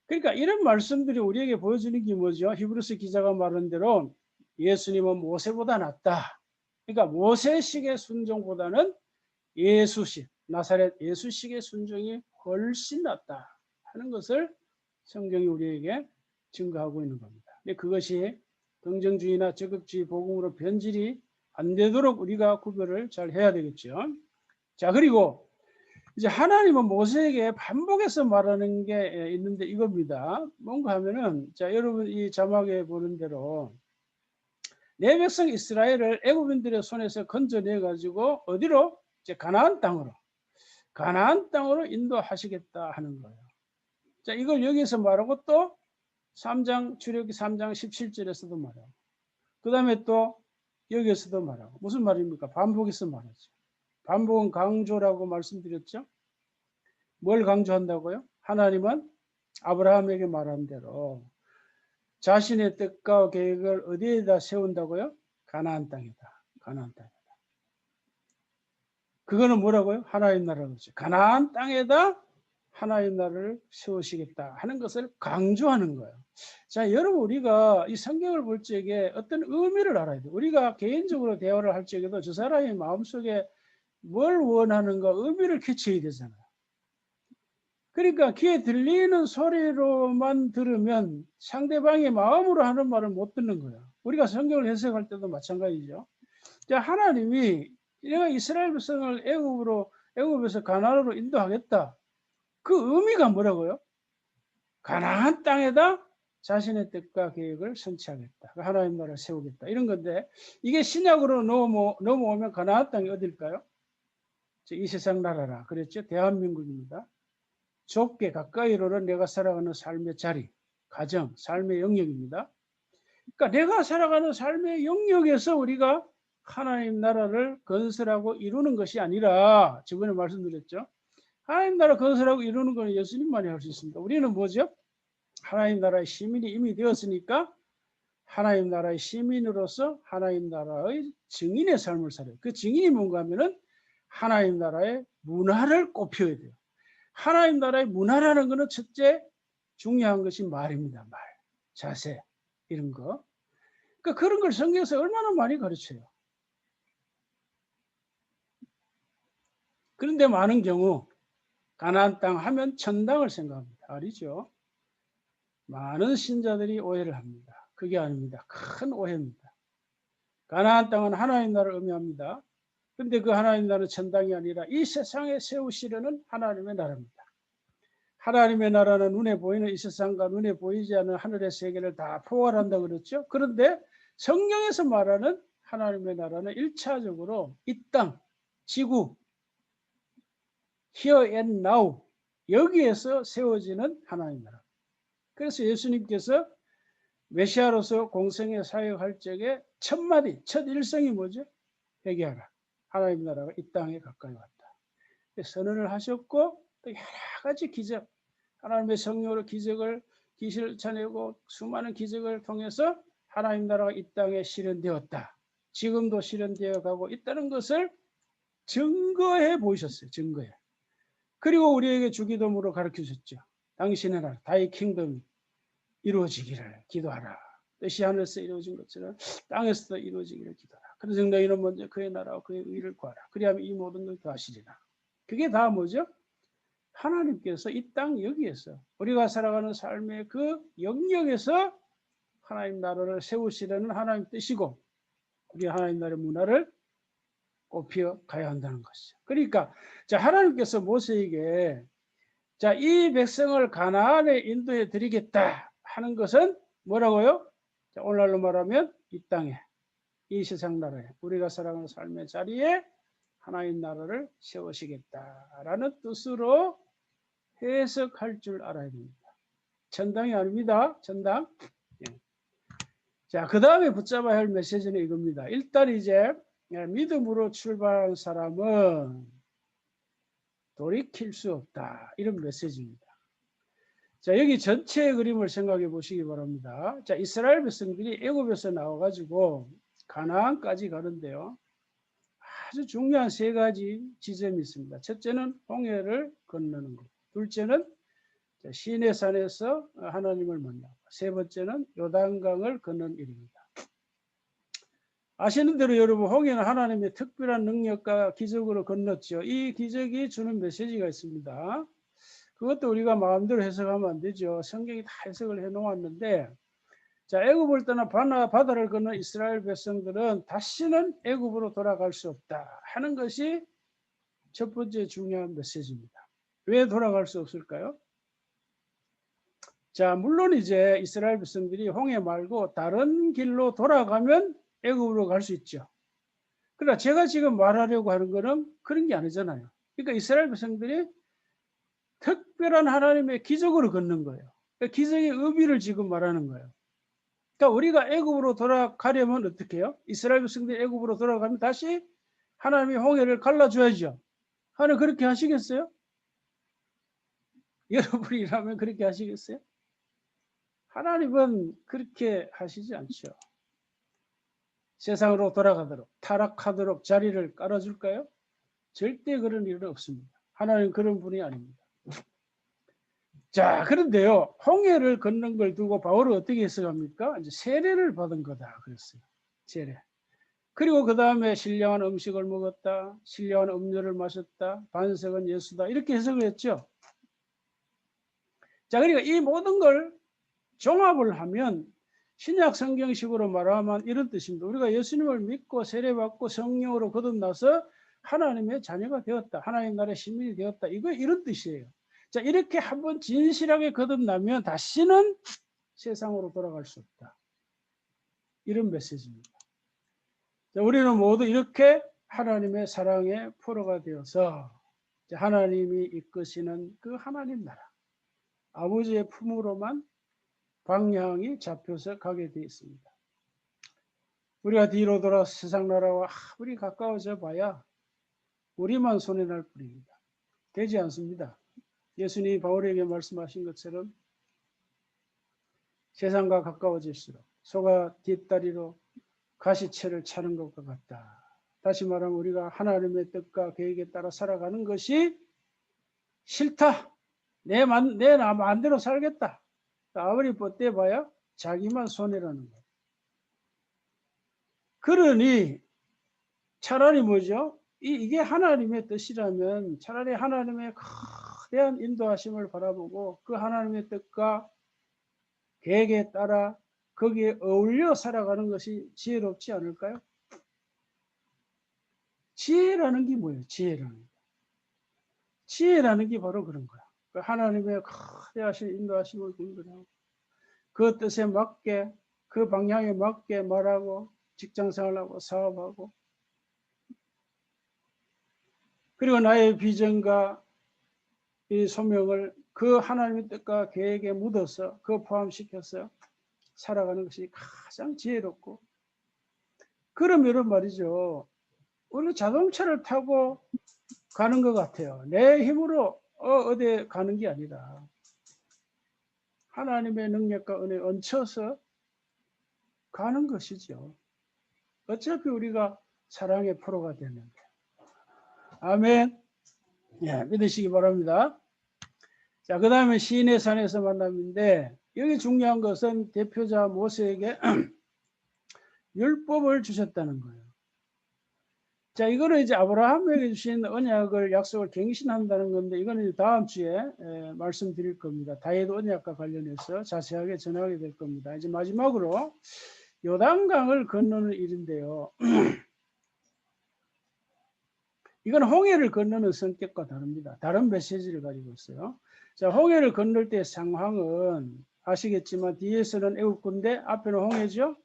그러니까 이런 말씀들이 우리에게 보여주는 게 뭐죠? 히브리서 기자가 말한 대로 예수님은 모세보다 낫다. 그러니까 모세식의 순종보다는 예수식, 나사렛 예수식의 순종이 훨씬 낫다 하는 것을 성경이 우리에게 증거하고 있는 겁니다. 근데 그것이 긍정주의나 적극주의 복음으로 변질이 안 되도록 우리가 구별을 잘 해야 되겠죠. 자, 그리고 이제 하나님은 모세에게 반복해서 말하는 게 있는데 이겁니다. 뭔가 하면은, 자, 여러분 이 자막에 보는 대로 내 백성 이스라엘을 애굽인들의 손에서 건져내 가지고 어디로? 이제 가나안 땅으로 인도하시겠다 하는 거예요. 자, 이걸 여기서 말하고 또 3장 출애굽기 3장 17절에서도 말하고 그 다음에 또 여기에서도 말하고 무슨 말입니까? 반복해서 말하죠. 반복은 강조라고 말씀드렸죠. 뭘 강조한다고요? 하나님은 아브라함에게 말한 대로 자신의 뜻과 계획을 어디에다 세운다고요? 가나안 땅이다. 가나안 땅이다. 그거는 뭐라고요? 하나님 나라라고 그러죠. 가나안 땅에다 하나님 나라를 세우시겠다 하는 것을 강조하는 거예요. 자, 여러분 우리가 이 성경을 볼 적에 어떤 의미를 알아야 돼요. 우리가 개인적으로 대화를 할 적에도 저 사람의 마음속에 뭘 원하는가 의미를 캐쳐야 되잖아요. 그러니까 귀에 들리는 소리로만 들으면 상대방의 마음으로 하는 말을 못 듣는 거예요. 우리가 성경을 해석할 때도 마찬가지죠. 자, 하나님이 내가 이스라엘 백성을 애굽에서 가나안으로 인도하겠다. 그 의미가 뭐라고요? 가나안 땅에다 자신의 뜻과 계획을 성취하겠다. 하나님 나라를 세우겠다. 이런 건데 이게 신약으로 넘어오면 가나안 땅이 어딜까요? 이 세상 나라라. 그랬죠? 대한민국입니다. 좁게 가까이로는 내가 살아가는 삶의 자리, 가정, 삶의 영역입니다. 그러니까 내가 살아가는 삶의 영역에서 우리가 하나님 나라를 건설하고 이루는 것이 아니라 저번에 말씀드렸죠. 하나님 나라 건설하고 이루는 것은 예수님만이 할 수 있습니다. 우리는 뭐죠? 하나님 나라의 시민이 이미 되었으니까 하나님 나라의 시민으로서 하나님 나라의 증인의 삶을 살아요. 그 증인이 뭔가 하면은 하나님 나라의 문화를 꼽혀야 돼요. 하나님 나라의 문화라는 것은 첫째 중요한 것이 말입니다. 말, 자세 이런 거. 그러니까 그런 걸 성경에서 얼마나 많이 가르쳐요. 그런데 많은 경우 가나안 땅 하면 천당을 생각합니다. 알죠? 많은 신자들이 오해를 합니다. 그게 아닙니다. 큰 오해입니다. 가나안 땅은 하나님 나라를 의미합니다. 근데 그 하나님 나라는 천당이 아니라 이 세상에 세우시려는 하나님의 나라입니다. 하나님의 나라는 눈에 보이는 이 세상과 눈에 보이지 않는 하늘의 세계를 다 포괄한다 그랬죠. 그런데 성경에서 말하는 하나님의 나라는 1차적으로 이 땅, 지구, here and now 여기에서 세워지는 하나님 나라. 그래서 예수님께서 메시아로서 공생의 사역할 적에 첫 마디, 첫 일성이 뭐죠? 회개하라. 하나님 나라가 이 땅에 가까이 왔다. 선언을 하셨고 또 여러 가지 기적, 하나님의 성령으로 기적을 기실을 차내고 수많은 기적을 통해서 하나님 나라가 이 땅에 실현되었다. 지금도 실현되어 가고 있다는 것을 증거해 보이셨어요. 증거해. 그리고 우리에게 주기도문으로 가르치셨죠. 당신의 나라, 다이 킹덤이 이루어지기를 기도하라. 뜻이 하늘에서 이루어진 것처럼 땅에서도 이루어지기를 기도하라. 그래서 너희는 먼저 그의 나라와 그의 의를 구하라. 그리하면 이 모든 걸 더하시리라. 그게 다 뭐죠? 하나님께서 이 땅 여기에서 우리가 살아가는 삶의 그 영역에서 하나님 나라를 세우시려는 하나님 뜻이고 우리 하나님 나라의 문화를 꽃피워 가야 한다는 것이죠. 그러니까 자 하나님께서 모세에게 자 이 백성을 가나안에 인도해 드리겠다 하는 것은 뭐라고요? 자, 오늘날로 말하면 이 땅에 이 세상 나라에 우리가 살아가는 삶의 자리에 하나님 나라를 세우시겠다라는 뜻으로 해석할 줄 알아야 됩니다. 천당이 아닙니다. 천당. 예. 자, 그 다음에 붙잡아야 할 메시지는 이겁니다. 일단 이제 믿음으로 출발한 사람은 돌이킬 수 없다. 이런 메시지입니다. 자, 여기 전체의 그림을 생각해 보시기 바랍니다. 자, 이스라엘 백성들이 애굽에서 나와가지고 가나안까지 가는데요. 아주 중요한 세 가지 지점이 있습니다. 첫째는 홍해를 건너는 것. 둘째는 시내산에서 하나님을 만나고 세 번째는 요단강을 건너는 일입니다. 아시는 대로 여러분 홍해는 하나님의 특별한 능력과 기적으로 건넜죠. 이 기적이 주는 메시지가 있습니다. 그것도 우리가 마음대로 해석하면 안 되죠. 성경이 다 해석을 해놓았는데 자 애굽을 떠나 바다를 건넌 이스라엘 백성들은 다시는 애굽으로 돌아갈 수 없다 하는 것이 첫 번째 중요한 메시지입니다. 왜 돌아갈 수 없을까요? 자 물론 이제 이스라엘 백성들이 홍해 말고 다른 길로 돌아가면 애굽으로 갈 수 있죠. 그러나 제가 지금 말하려고 하는 거는 그런 게 아니잖아요. 그러니까 이스라엘 백성들이 특별한 하나님의 기적으로 걷는 거예요. 그러니까 기적의 의미를 지금 말하는 거예요. 그러니까 우리가 애굽으로 돌아가려면 어떻게 해요? 이스라엘 백성들이 애굽으로 돌아가면 다시 하나님이 홍해를 갈라줘야죠. 하나님 그렇게 하시겠어요? 여러분이라면 그렇게 하시겠어요? 하나님은 그렇게 하시지 않죠. 세상으로 돌아가도록 타락하도록 자리를 깔아줄까요? 절대 그런 일은 없습니다. 하나님 그런 분이 아닙니다. 자 그런데요 홍해를 걷는 걸 두고 바울은 어떻게 해석합니까? 이제 세례를 받은 거다 그랬어요. 세례. 그리고 그 다음에 신령한 음식을 먹었다. 신령한 음료를 마셨다. 반석은 예수다. 이렇게 해석을 했죠. 자 그러니까 이 모든 걸 종합을 하면 신약 성경식으로 말하면 이런 뜻입니다. 우리가 예수님을 믿고 세례받고 성령으로 거듭나서 하나님의 자녀가 되었다. 하나님 나라의 시민이 되었다. 이거 이런 뜻이에요. 자 이렇게 한번 진실하게 거듭나면 다시는 세상으로 돌아갈 수 없다. 이런 메시지입니다. 자, 우리는 모두 이렇게 하나님의 사랑의 포로가 되어서 하나님이 이끄시는 그 하나님 나라 아버지의 품으로만 방향이 잡혀서 가게 되어 있습니다. 우리가 뒤로 돌아 세상 나라와 아무리 가까워져 봐야 우리만 손해날 뿐입니다. 되지 않습니다. 예수님이 바울에게 말씀하신 것처럼 세상과 가까워질수록 소가 뒷다리로 가시채를 차는 것과 같다. 다시 말하면 우리가 하나님의 뜻과 계획에 따라 살아가는 것이 싫다. 내 마음대로 살겠다. 아무리 뻗대봐야 자기만 손해라는 거예요. 그러니 차라리 뭐죠? 이게 하나님의 뜻이라면 차라리 하나님의 거대한 인도하심을 바라보고 그 하나님의 뜻과 계획에 따라 거기에 어울려 살아가는 것이 지혜롭지 않을까요? 지혜라는 게 뭐예요? 지혜라는 게 바로 그런 거야. 그 하나님의 거대하신 인도하심을 분별하고 그 뜻에 맞게 그 방향에 맞게 말하고 직장생활하고 사업하고 그리고 나의 비전과 이 소명을 그 하나님의 뜻과 계획에 묻어서 그 포함시켜서 살아가는 것이 가장 지혜롭고 그러면은 말이죠. 우리 자동차를 타고 가는 것 같아요. 내 힘으로 어디 가는 게 아니라 하나님의 능력과 은혜에 얹혀서 가는 것이죠. 어차피 우리가 사랑의 프로가 되는데. 아멘. 예, 믿으시기 바랍니다. 자, 그 다음에 시인의 산에서 만남인데 여기 중요한 것은 대표자 모세에게 율법을 주셨다는 거예요. 자, 이거는 이제 아브라함에게 주신 언약을 약속을 갱신한다는 건데 이거는 다음 주에 말씀드릴 겁니다. 다윗 언약과 관련해서 자세하게 전하게 될 겁니다. 이제 마지막으로 요단강을 건너는 일인데요. 이건 홍해를 건너는 성격과 다릅니다. 다른 메시지를 가지고 있어요. 자, 홍해를 건널 때 상황은 아시겠지만 뒤에서는 애국군대, 앞에는 홍해죠.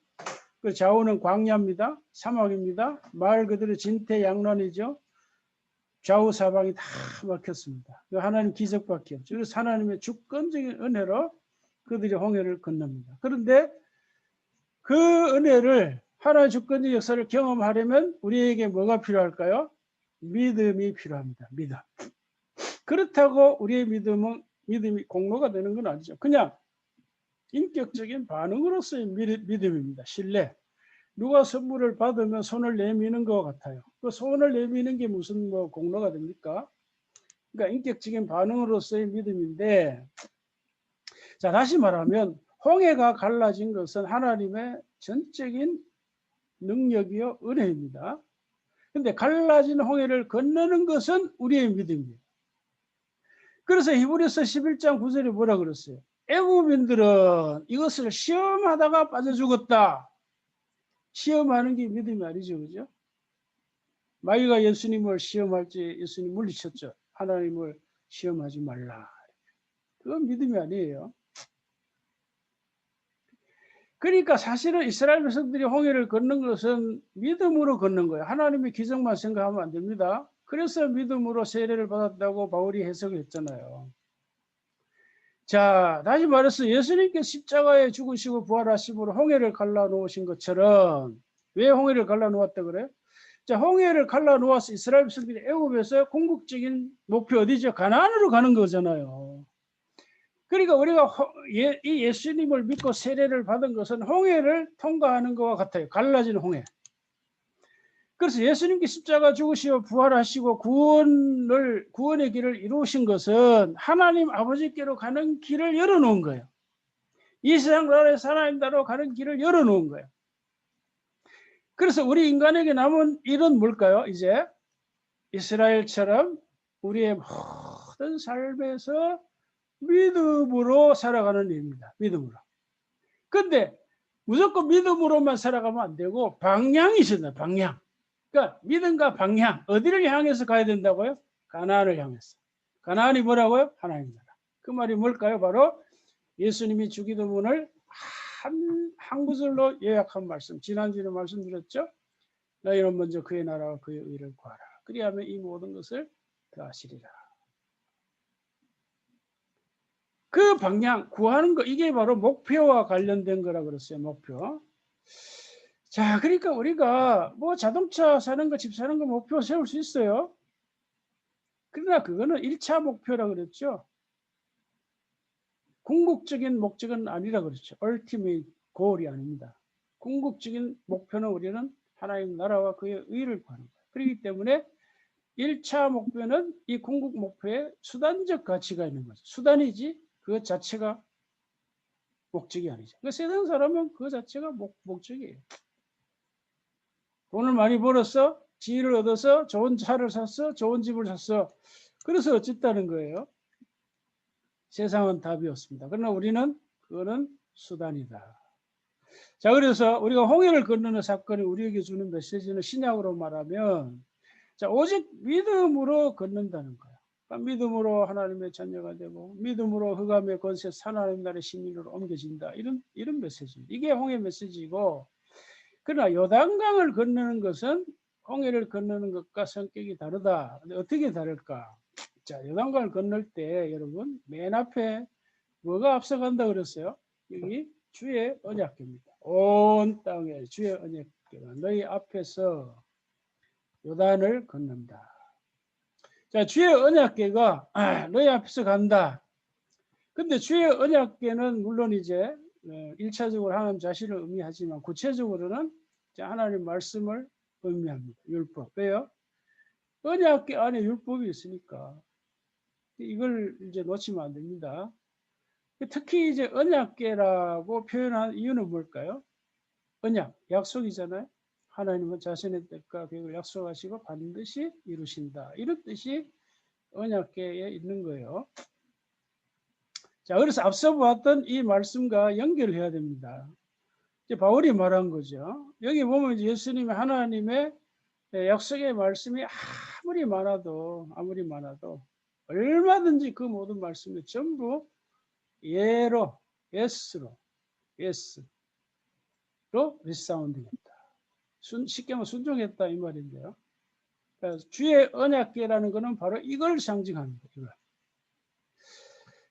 그 좌우는 광야입니다. 사막입니다. 말 그대로 진퇴양난이죠. 좌우 사방이 다 막혔습니다. 하나님 기적밖에 없죠. 그래서 하나님의 주권적인 은혜로 그들이 홍해를 건넙니다. 그런데 그 은혜를 하나의 주권적 역사를 경험하려면 우리에게 뭐가 필요할까요? 믿음이 필요합니다. 믿음. 그렇다고 우리의 믿음이 공로가 되는 건 아니죠. 그냥 인격적인 반응으로서의 믿음입니다. 신뢰. 누가 선물을 받으면 손을 내미는 것 같아요. 그 손을 내미는 게 무슨 공로가 됩니까? 그러니까 인격적인 반응으로서의 믿음인데, 자, 다시 말하면 홍해가 갈라진 것은 하나님의 전적인 능력이요 은혜입니다. 근데 갈라진 홍해를 건너는 것은 우리의 믿음입니다. 그래서 히브리서 11장 9절에 뭐라 그랬어요? 애국민들은 이것을 시험하다가 빠져 죽었다. 시험하는 게 믿음이 아니죠, 그죠? 마귀가 예수님을 시험할 때 예수님 물리쳤죠. 하나님을 시험하지 말라. 그건 믿음이 아니에요. 그러니까 사실은 이스라엘 백성들이 홍해를 걷는 것은 믿음으로 걷는 거예요. 하나님의 기적만 생각하면 안 됩니다. 그래서 믿음으로 세례를 받았다고 바울이 해석했잖아요. 자, 다시 말해서 예수님께 십자가에 죽으시고 부활하심으로 홍해를 갈라놓으신 것처럼 왜 홍해를 갈라놓았다 그래요? 자, 홍해를 갈라놓아서 이스라엘 백성들이 애굽에서 궁극적인 목표 어디죠? 가나안으로 가는 거잖아요. 그러니까 우리가 이 예수님을 믿고 세례를 받은 것은 홍해를 통과하는 것과 같아요. 갈라진 홍해. 그래서 예수님께 십자가 죽으시고 부활하시고 구원의 길을 이루신 것은 하나님 아버지께로 가는 길을 열어놓은 거예요. 이 세상 나라에서 하나님 나라로 가는 길을 열어놓은 거예요. 그래서 우리 인간에게 남은 일은 뭘까요? 이제 이스라엘처럼 우리의 모든 삶에서 믿음으로 살아가는 일입니다. 믿음으로. 근데 무조건 믿음으로만 살아가면 안 되고 방향이 있습니다. 방향. 그러니까 믿음과 방향. 어디를 향해서 가야 된다고요? 가나안을 향해서. 가나안이 뭐라고요? 하나님 나라. 그 말이 뭘까요? 바로 예수님이 주기도문을 한 구절로 요약한 말씀. 지난주에 말씀드렸죠? 너희는 먼저 그의 나라와 그의 의를 구하라. 그리하면 이 모든 것을 더하시리라. 그 방향, 구하는 거, 이게 바로 목표와 관련된 거라 그랬어요. 목표. 자, 그러니까 우리가 뭐 자동차 사는 거, 집 사는 거 목표 세울 수 있어요. 그러나 그거는 1차 목표라 그랬죠. 궁극적인 목적은 아니라 그랬죠. ultimate goal이 아닙니다. 궁극적인 목표는 우리는 하나님 나라와 그의 의를 구하는 거예요. 그렇기 때문에 1차 목표는 이 궁극 목표에 수단적 가치가 있는 거죠. 수단이지 그 자체가 목적이 아니죠. 그 세상 사람은 그 자체가 목적이에요. 돈을 많이 벌었어? 지위를 얻어서 좋은 차를 샀어, 좋은 집을 샀어. 그래서 어쨌다는 거예요. 세상은 답이 없습니다. 그러나 우리는 그거는 수단이다. 자, 그래서 우리가 홍해를 건너는 사건이 우리에게 주는 메시지는 신약으로 말하면 자, 오직 믿음으로 건넌다는 거야. 그러니까 믿음으로 하나님의 자녀가 되고 믿음으로 흑암의 권세 하나님 나라의 시민으로 옮겨진다. 이런 메시지. 이게 홍해 메시지고 그러나 요단강을 건너는 것은 홍해를 건너는 것과 성격이 다르다. 근데 어떻게 다를까? 자, 요단강을 건널 때 여러분 맨 앞에 뭐가 앞서간다 그랬어요? 여기 주의 언약궤입니다. 온 땅에 주의 언약궤가 너희 앞에서 요단을 건넌다. 자, 주의 언약궤가 너희 앞에서 간다. 근데 주의 언약궤는 물론 이제 1차적으로 하나님 자신을 의미하지만 구체적으로는 하나님 말씀을 의미합니다. 율법. 왜요? 언약궤 안에 율법이 있으니까 이걸 이제 놓치면 안 됩니다. 특히 이제 언약궤라고 표현한 이유는 뭘까요? 언약, 약속이잖아요. 하나님은 자신의 뜻과 계획을 약속하시고 반드시 이루신다. 이런 뜻이 언약궤에 있는 거예요. 자, 그래서 앞서 보았던 이 말씀과 연결을 해야 됩니다. 이제 바울이 말한 거죠. 여기 보면 예수님의 하나님의 약속의 말씀이 아무리 많아도 얼마든지 그 모든 말씀이 전부 예로, 예스로 리사운딩했다. 쉽게 말하면 순종했다 이 말인데요. 그래서 주의 언약궤라는 것은 바로 이걸 상징합니다. 이걸.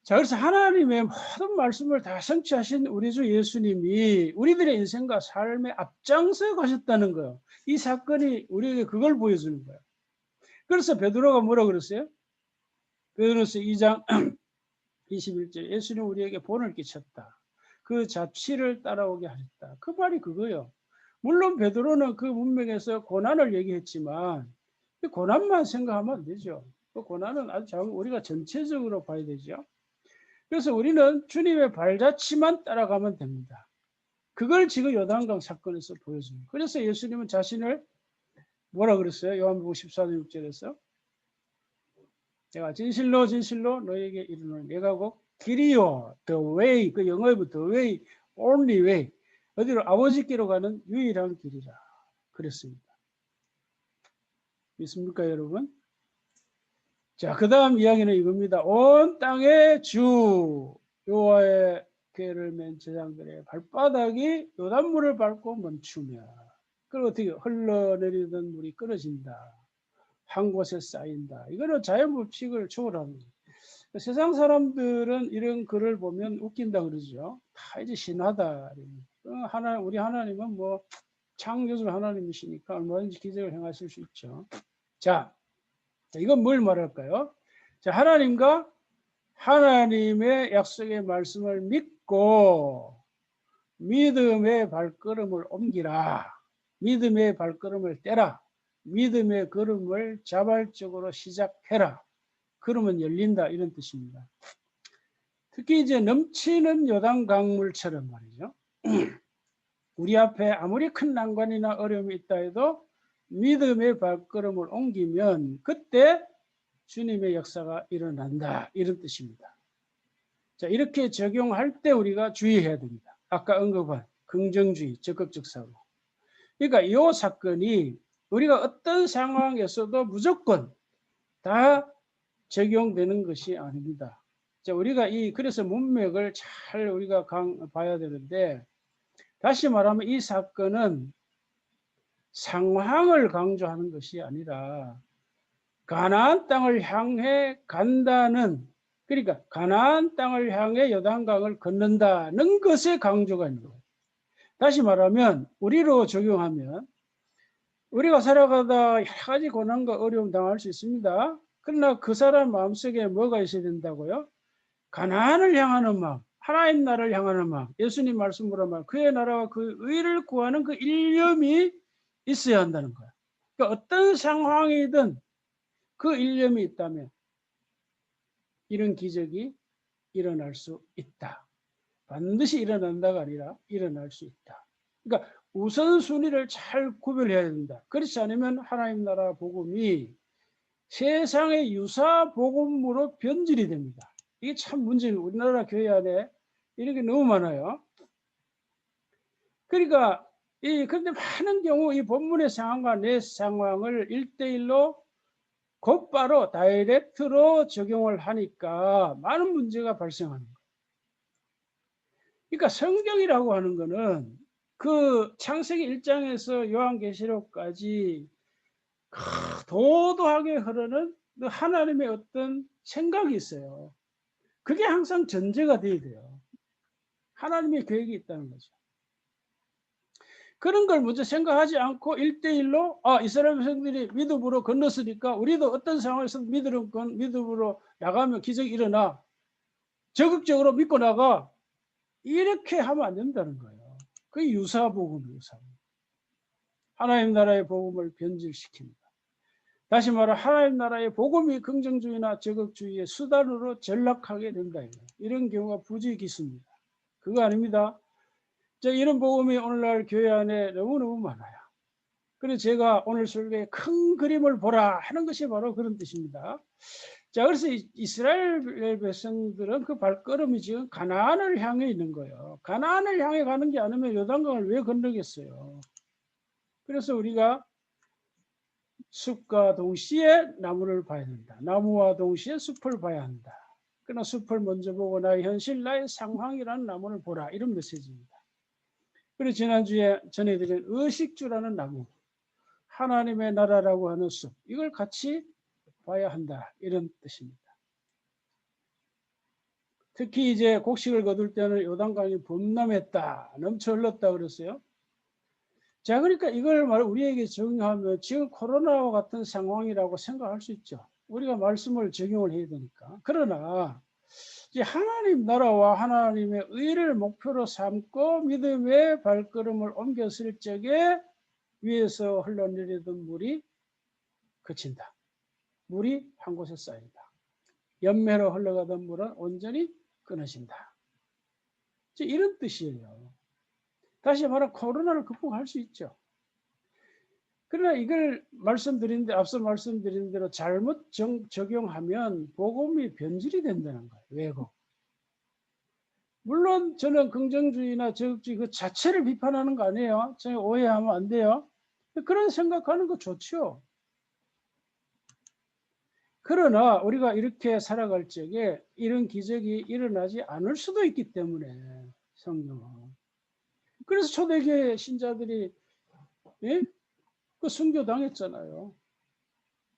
자, 그래서 하나님의 모든 말씀을 다 성취하신 우리 주 예수님이 우리들의 인생과 삶에 앞장서 가셨다는 거예요. 이 사건이 우리에게 그걸 보여주는 거예요. 그래서 베드로가 뭐라 그랬어요? 베드로서 2장 21절 예수님 우리에게 본을 끼쳤다. 그 자취를 따라오게 하셨다. 그 말이 그거예요. 물론 베드로는 그 문맥에서 고난을 얘기했지만 고난만 생각하면 안 되죠. 그 고난은 아주 우리가 전체적으로 봐야 되죠. 그래서 우리는 주님의 발자취만 따라가면 됩니다. 그걸 지금 요단강 사건에서 보여줍니다. 그래서 예수님은 자신을 뭐라 그랬어요? 요한복음 14장 6절에서 내가 진실로 진실로 너에게 이르노니 내가 곧 길이요 the way 그 영어의 the way only way 어디로 아버지께로 가는 유일한 길이라 그랬습니다. 믿습니까 여러분? 자, 그 다음 이야기는 이겁니다. 온 땅의 주 여호와의 궤를 맨 제사장들의 발바닥이 요단물을 밟고 멈추며 그리고 어떻게 흘러내리던 물이 끊어진다. 한 곳에 쌓인다. 이거는 자연법칙을 초월합니다. 세상 사람들은 이런 글을 보면 웃긴다 그러죠. 다 이제 신하다. 우리 하나님은 뭐 창조주 하나님이시니까 얼마든지 기적을 행하실 수 있죠. 자, 이건 뭘 말할까요? 자, 하나님과 하나님의 약속의 말씀을 믿고 믿음의 발걸음을 옮기라. 믿음의 발걸음을 떼라. 믿음의 걸음을 자발적으로 시작해라. 그러면 열린다 이런 뜻입니다. 특히 이제 넘치는 요단 강물처럼 말이죠. 우리 앞에 아무리 큰 난관이나 어려움이 있다 해도 믿음의 발걸음을 옮기면 그때 주님의 역사가 일어난다 이런 뜻입니다. 자, 이렇게 적용할 때 우리가 주의해야 됩니다. 아까 언급한 긍정주의, 적극적 사고. 그러니까 이 사건이 우리가 어떤 상황에서도 무조건 다 적용되는 것이 아닙니다. 자, 우리가 그래서 문맥을 잘 우리가 봐야 되는데 다시 말하면 이 사건은 상황을 강조하는 것이 아니라 가나안 땅을 향해 간다는 그러니까 가나안 땅을 향해 요단강을 건넌다는 것에 강조가 있는 거예요. 다시 말하면 우리로 적용하면 우리가 살아가다 여러 가지 고난과 어려움 당할 수 있습니다. 그러나 그 사람 마음속에 뭐가 있어야 된다고요? 가나안을 향하는 마음, 하나님 나라를 향하는 마음, 예수님 말씀으로 말 그의 나라와 그 의를 구하는 그 일념이 있어야 한다는 거예요. 그러니까 어떤 상황이든 그 일념이 있다면 이런 기적이 일어날 수 있다. 반드시 일어난다가 아니라 일어날 수 있다. 그러니까 우선순위를 잘 구별해야 된다. 그렇지 않으면 하나님 나라 복음이 세상의 유사 복음으로 변질이 됩니다. 이게 참 문제예요. 우리나라 교회 안에 이런 게 너무 많아요. 그러니까 그런데 많은 경우 이 본문의 상황과 내 상황을 1대1로 곧바로 다이렉트로 적용을 하니까 많은 문제가 발생하는 거예요. 그러니까 성경이라고 하는 거는 그 창세기 1장에서 요한계시록까지 도도하게 흐르는 그 하나님의 어떤 생각이 있어요. 그게 항상 전제가 돼야 돼요. 하나님의 계획이 있다는 거죠. 그런 걸 먼저 생각하지 않고 1대1로 이스라엘 백성들이 믿음으로 건넜으니까 우리도 어떤 상황에서 믿음으로 나가면 기적이 일어나. 적극적으로 믿고 나가. 이렇게 하면 안 된다는 거예요. 그게 유사복음이에요. 하나님 나라의 복음을 변질시킵니다. 다시 말해 하나님 나라의 복음이 긍정주의나 적극주의의 수단으로 전락하게 된다. 이런 경우가 부지기수입니다. 그거 아닙니다. 이런 복음이 오늘날 교회 안에 너무너무 많아요. 그래서 제가 오늘 설교에 큰 그림을 보라 하는 것이 바로 그런 뜻입니다. 자, 그래서 이스라엘 백성들은 그 발걸음이 지금 가나안을 향해 있는 거예요. 가나안을 향해 가는 게 아니면 요단강을 왜 건너겠어요? 그래서 우리가 숲과 동시에 나무를 봐야 된다. 나무와 동시에 숲을 봐야 한다. 그러나 숲을 먼저 보고 나의 현실, 나의 상황이라는 나무를 보라. 이런 메시지입니다. 그리고 지난주에 전해드린 의식주라는 나무, 하나님의 나라라고 하는 숲, 이걸 같이 봐야 한다. 이런 뜻입니다. 특히 이제 곡식을 거둘 때는 요단강이 범람했다. 넘쳐 흘렀다 그랬어요. 자, 그러니까 이걸 우리에게 적용하면 지금 코로나와 같은 상황이라고 생각할 수 있죠. 우리가 말씀을 적용을 해야 되니까. 그러나 이제 하나님 나라와 하나님의 의를 목표로 삼고 믿음의 발걸음을 옮겼을 적에 위에서 흘러내리던 물이 그친다. 물이 한 곳에 쌓인다. 연매로 흘러가던 물은 온전히 끊어진다. 이런 뜻이에요. 다시 말하면 코로나를 극복할 수 있죠. 그러나 이걸 앞서 말씀드린 대로 잘못 적용하면 복음이 변질이 된다는 거예요. 왜곡. 물론 저는 긍정주의나 적극주의 그 자체를 비판하는 거 아니에요. 제가 오해하면 안 돼요. 그런 생각하는 거 좋죠. 그러나 우리가 이렇게 살아갈 적에 이런 기적이 일어나지 않을 수도 있기 때문에 성경은. 그래서 초대교회 신자들이 그 순교당했잖아요.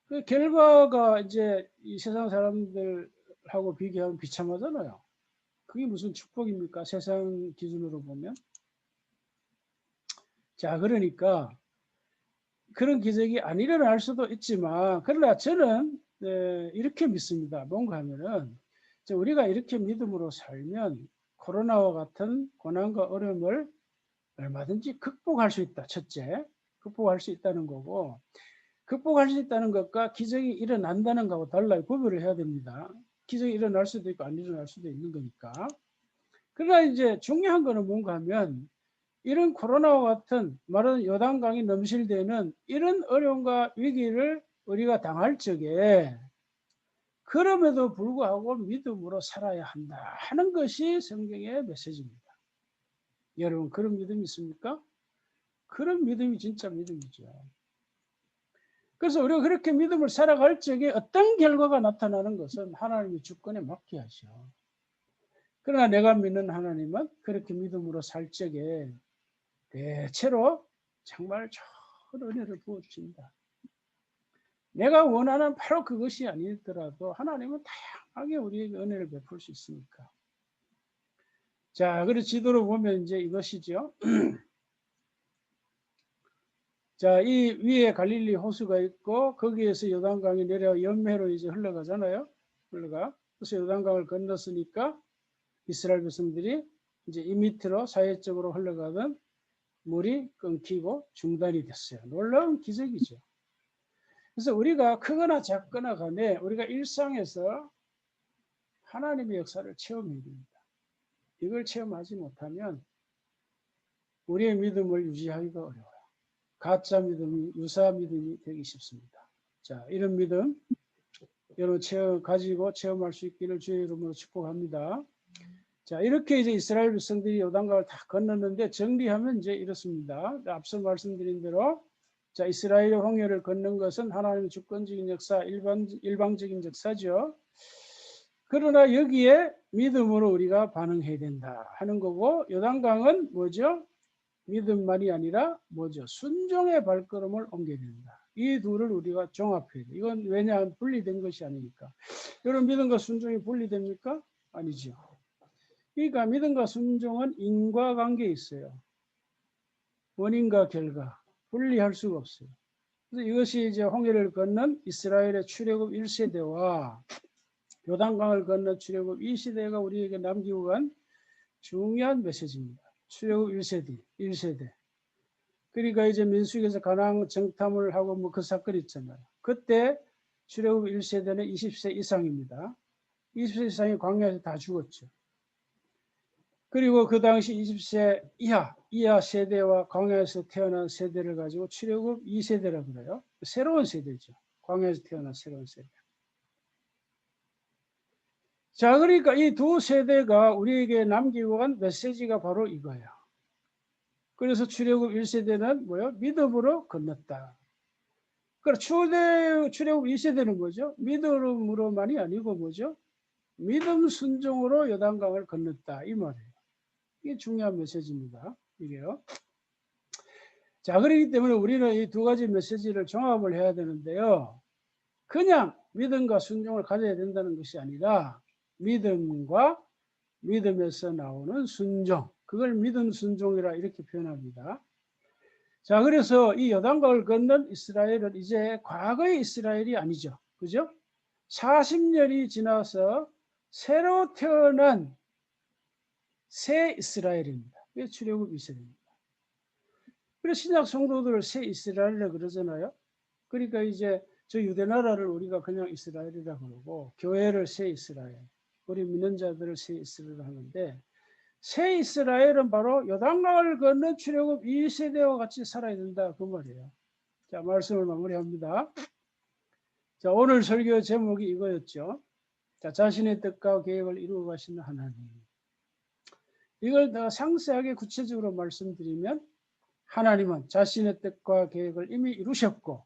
그 결과가 이제 이 세상 사람들하고 비교하면 비참하잖아요. 그게 무슨 축복입니까? 세상 기준으로 보면. 자, 그러니까 그런 기적이 안 일어날 수도 있지만, 그러나 저는 이렇게 믿습니다. 뭔가 하면은 우리가 이렇게 믿음으로 살면 코로나와 같은 고난과 어려움을 얼마든지 극복할 수 있다. 첫째, 극복할 수 있다는 거고, 극복할 수 있다는 것과 기적이 일어난다는 것하고 달라요. 구별을 해야 됩니다. 기적이 일어날 수도 있고 안 일어날 수도 있는 거니까. 그러나 이제 중요한 거는 뭔가 하면 이런 코로나와 같은 말하는 요단강이 넘실대는 이런 어려움과 위기를 우리가 당할 적에 그럼에도 불구하고 믿음으로 살아야 한다 하는 것이 성경의 메시지입니다. 여러분 그런 믿음이 있습니까? 그런 믿음이 진짜 믿음이죠. 그래서 우리가 그렇게 믿음을 살아갈 적에 어떤 결과가 나타나는 것은 하나님의 주권에 맡겨야죠. 그러나 내가 믿는 하나님은 그렇게 믿음으로 살 적에 대체로 정말 좋은 은혜를 부어주신다. 내가 원하는 바로 그것이 아니더라도 하나님은 다양하게 우리에게 은혜를 베풀 수 있으니까. 자, 그래서 지도로 보면 이제 이것이죠. 자, 이 위에 갈릴리 호수가 있고 거기에서 요단강이 내려 연매로 이제 흘러가잖아요. 그래서 요단강을 건넜으니까 이스라엘 백성들이 이제 이 밑으로 사회적으로 흘러가던 물이 끊기고 중단이 됐어요. 놀라운 기적이죠. 그래서 우리가 크거나 작거나 간에 우리가 일상에서 하나님의 역사를 체험해야 됩니다. 이걸 체험하지 못하면 우리의 믿음을 유지하기가 어려워요. 가짜 믿음이 유사 믿음이 되기 쉽습니다. 자, 이런 믿음 여러분 가지고 체험할 수 있기를 주의 이름으로 축복합니다. 자, 이렇게 이제 이스라엘 백성들이 요단강을 다 건넜는데 정리하면 이제 이렇습니다. 앞서 말씀드린 대로 자, 이스라엘의 홍해를 건넌 것은 하나님의 주권적인 역사, 일방적인 역사죠. 그러나 여기에 믿음으로 우리가 반응해야 된다 하는 거고, 요단강은 뭐죠? 믿음만이 아니라 뭐죠? 순종의 발걸음을 옮겨야 된다. 이 둘을 우리가 종합해야 돼. 이건 왜냐하면 분리된 것이 아니니까. 여러분, 믿음과 순종이 분리됩니까? 아니죠. 그러니까 믿음과 순종은 인과관계에 있어요. 원인과 결과. 분리할 수가 없어요. 그래서 이것이 이제 홍해를 건넌 이스라엘의 출애굽 1세대와 요단강을 건넌 출애굽 2세대가 우리에게 남기고 간 중요한 메시지입니다. 출애굽 1세대. 그러니까 이제 민수기에서 가나안 정탐을 하고 뭐 그 사건이 있잖아요. 그때 출애굽 1세대는 20세 이상입니다. 20세 이상이 광야에서 다 죽었죠. 그리고 그 당시 20세 이하 세대와 광야에서 태어난 세대를 가지고 출애굽 2세대라고 그래요. 새로운 세대죠. 광야에서 태어난 새로운 세대. 자, 그러니까 이 두 세대가 우리에게 남기고 간 메시지가 바로 이거예요. 그래서 출애굽 1세대는 뭐요? 믿음으로 건넜다. 그러니까 출애굽 2세대는 뭐죠? 믿음으로만이 아니고 뭐죠? 믿음 순종으로 요단강을 건넜다. 이 말이에요. 이게 중요한 메시지입니다. 이게요. 자, 그렇기 때문에 우리는 이 두 가지 메시지를 종합을 해야 되는데요. 그냥 믿음과 순종을 가져야 된다는 것이 아니라 믿음과 믿음에서 나오는 순종. 그걸 믿음 순종이라 이렇게 표현합니다. 자, 그래서 이 요단강을 건넌 이스라엘은 이제 과거의 이스라엘이 아니죠. 그죠? 40년이 지나서 새로 태어난 새 이스라엘입니다. 이게 출애굽 2세대입니다. 그래서 신약 성도들을 새 이스라엘이라고 그러잖아요. 그러니까 이제 저 유대 나라를 우리가 그냥 이스라엘이라고 그러고 교회를 새 이스라엘, 우리 믿는 자들을 새 이스라엘 하는데 새 이스라엘은 바로 요단강을 건넌 출애굽 2세대와 같이 살아야 된다 그 말이에요. 자, 말씀을 마무리합니다. 자, 오늘 설교 제목이 이거였죠. 자, 자신의 뜻과 계획을 이루어 가시는 하나님. 이걸 더 상세하게 구체적으로 말씀드리면 하나님은 자신의 뜻과 계획을 이미 이루셨고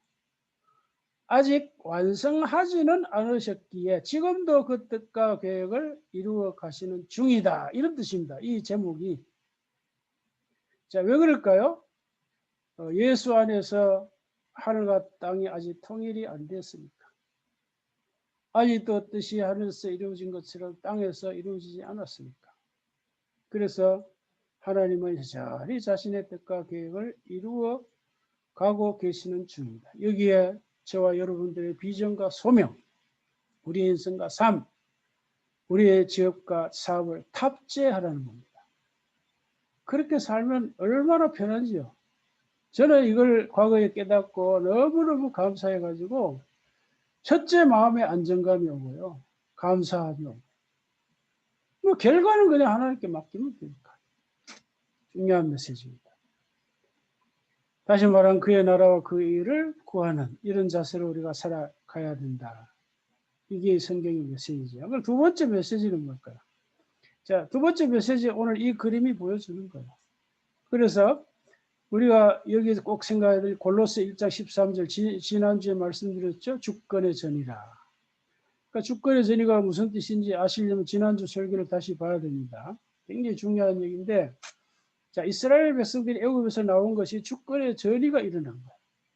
아직 완성하지는 않으셨기에 지금도 그 뜻과 계획을 이루어 가시는 중이다. 이런 뜻입니다. 이 제목이. 자, 왜 그럴까요? 예수 안에서 하늘과 땅이 아직 통일이 안 됐으니까. 아직도 뜻이 하늘에서 이루어진 것처럼 땅에서 이루어지지 않았으니까. 그래서 하나님은 여전히 자신의 뜻과 계획을 이루어 가고 계시는 중입니다. 여기에 저와 여러분들의 비전과 소명, 우리의 인생과 삶, 우리의 직업과 사업을 탑재하라는 겁니다. 그렇게 살면 얼마나 편하지요. 저는 이걸 과거에 깨닫고 너무너무 감사해가지고 첫째 마음의 안정감이 오고요. 감사함이 오고. 뭐 결과는 그냥 하나님께 맡기면 되니까. 중요한 메시지입니다. 다시 말하면 그의 나라와 그 일을 구하는 이런 자세로 우리가 살아가야 된다. 이게 성경의 메시지죠. 그럼 두 번째 메시지는 뭘까요? 자, 두 번째 메시지 오늘 이 그림이 보여주는 거예요. 그래서 우리가 여기서 꼭 생각해야 될 골로새 1장 13절 지난주에 말씀드렸죠. 주권의 전이라. 그러니까 주권의 전이가 무슨 뜻인지 아시려면 지난주 설교를 다시 봐야 됩니다. 굉장히 중요한 얘기인데 자, 이스라엘 백성들이 애굽에서 나온 것이 주권의 전이가 일어난 거예요.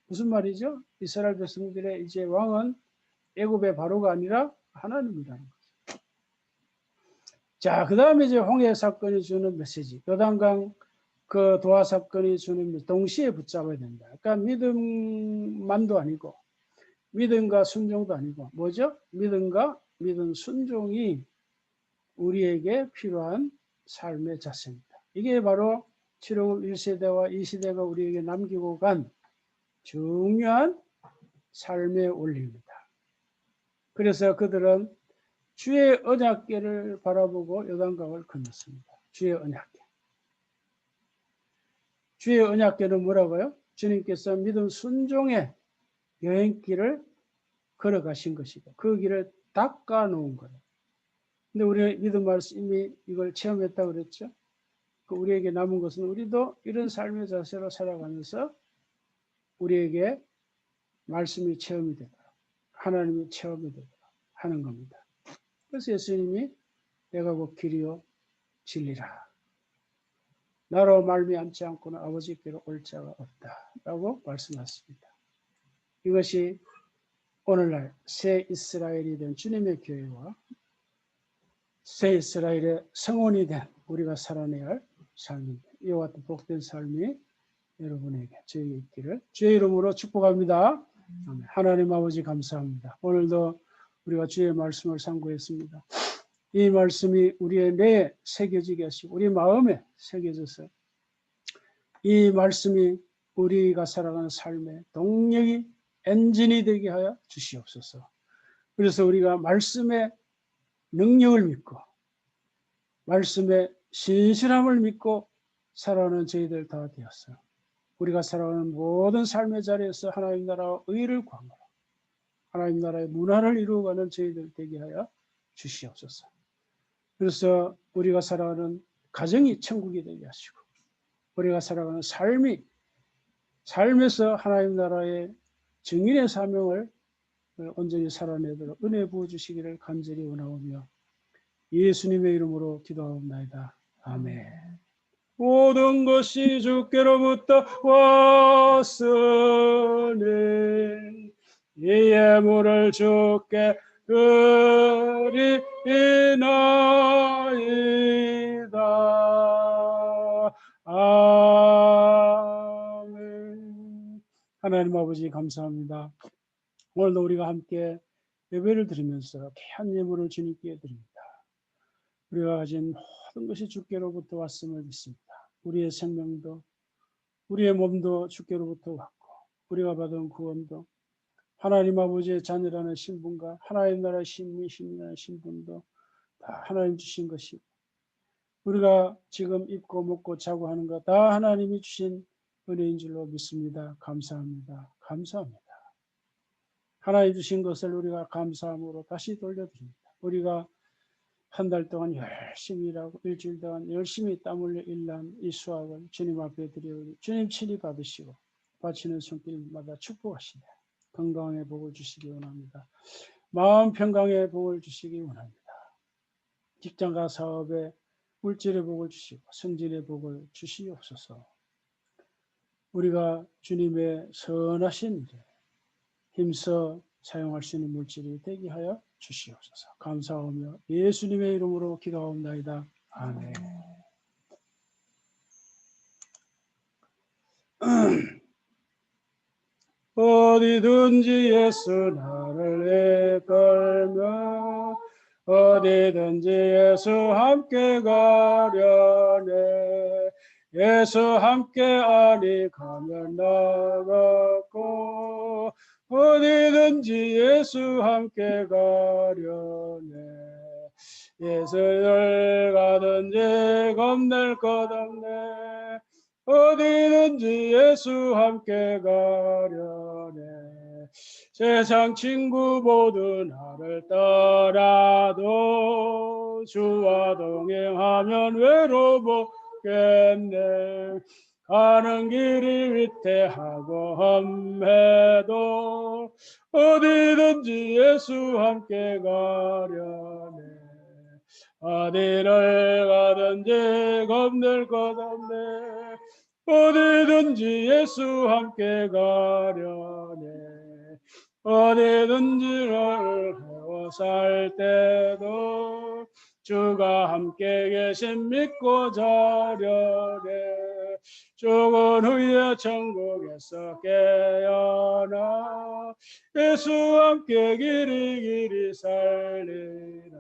무슨 말이죠? 이스라엘 백성들의 이제 왕은 애굽의 바로가 아니라 하나님이라는 거죠. 자, 그 다음에 이제 홍해 사건이 주는 메시지. 요단강 그 도하 사건이 주는 메시지. 동시에 붙잡아야 된다. 그러니까 믿음만도 아니고 믿음과 순종도 아니고 뭐죠? 믿음과 믿음 순종이 우리에게 필요한 삶의 자세입니다. 이게 바로 출애굽 1세대와 2세대가 우리에게 남기고 간 중요한 삶의 원리입니다. 그래서 그들은 주의 언약궤를 바라보고 요단강을 건넜습니다. 주의 언약궤. 주의 언약궤는 뭐라고요? 주님께서 믿음 순종의 여행길을 걸어가신 것이고 그 길을 닦아 놓은 거예요. 근데 우리 믿음 말씀이 이걸 체험했다고 그랬죠. 우리에게 남은 것은 우리도 이런 삶의 자세로 살아가면서 우리에게 말씀이 체험이 되도록 하나님이 체험이 되도록 하는 겁니다. 그래서 예수님이 내가 곧 길이요 진리라. 나로 말미암지 않고는 아버지께로 올 자가 없다라고 말씀하셨습니다. 이것이 오늘날 새 이스라엘이 된 주님의 교회와 새 이스라엘의 성원이 된 우리가 살아내야 할 삶입니다. 이와 같은 복된 삶이 여러분에게 저에게 있기를 주의 이름으로 축복합니다. 하나님 아버지 감사합니다. 오늘도 우리가 주의 말씀을 상고했습니다. 이 말씀이 우리의 뇌에 새겨지게 하시고 우리 마음에 새겨져서 이 말씀이 우리가 살아가는 삶의 동력이 엔진이 되게 하여 주시옵소서. 그래서 우리가 말씀의 능력을 믿고 말씀의 신실함을 믿고 살아가는 저희들 다 되었어요. 우리가 살아가는 모든 삶의 자리에서 하나님 나라와 의를 구하노라. 하나님 나라의 문화를 이루어가는 저희들 되게 하여 주시옵소서. 그래서 우리가 살아가는 가정이 천국이 되게 하시고 우리가 살아가는 삶에서 하나님 나라의 증인의 사명을 온전히 살아내도록 은혜 부어주시기를 간절히 원하오며 예수님의 이름으로 기도하옵나이다. 아멘. 모든 것이 주께로부터 왔으니 이 예물을 주께 드리나이다. 아멘. 하나님 아버지 감사합니다. 오늘도 우리가 함께 예배를 드리면서 귀한 예물을 주님께 드립니다. 우리가 가진 모든 것이 주께로부터 왔음을 믿습니다. 우리의 생명도 우리의 몸도 주께로부터 왔고 우리가 받은 구원도 하나님 아버지의 자녀라는 신분과 하나님 나라의 신민이라는 신분도 다 하나님 주신 것이고 우리가 지금 입고 먹고 자고 하는 것 다 하나님이 주신 은혜인 줄로 믿습니다. 감사합니다. 감사합니다. 하나님 주신 것을 우리가 감사함으로 다시 돌려드립니다. 우리가 한 달 동안 열심히 일하고 일주일 동안 열심히 땀 흘려 일한 이 수학을 주님 앞에 드리오니 주님 친히 받으시고 바치는 손길마다 축복하시네. 건강의 복을 주시기 원합니다. 마음 평강의 복을 주시기 원합니다. 직장과 사업에 물질의 복을 주시고 성질의 복을 주시옵소서. 우리가 주님의 선하신 일에 힘써 사용할 수 있는 물질이 되게 하여 주시옵소서. 감사하며 예수님의 이름으로 기도하옵나이다. 아멘. 어디든지 예수 나를 이끌며 어디든지 예수 함께 가려네. 예수 함께 아니 가면 나갔고 어디든지 예수 함께 가려네. 예수를 가든지 겁낼 것 없네. 어디든지 예수 함께 가려네. 세상 친구 모두 나를 떠나도 주와 동행하면 외로워겠네. 가는 길이 위태하고 험해도 어디든지 예수 함께 가려네. 어디를 가든지 겁낼 것 없네. 어디든지 예수 함께 가려네. 어디든지 너를 해워 살 때도 주가 함께 계신 믿고 자려네. 죽은 후에 천국에서 깨어나 예수 함께 길이 살리라.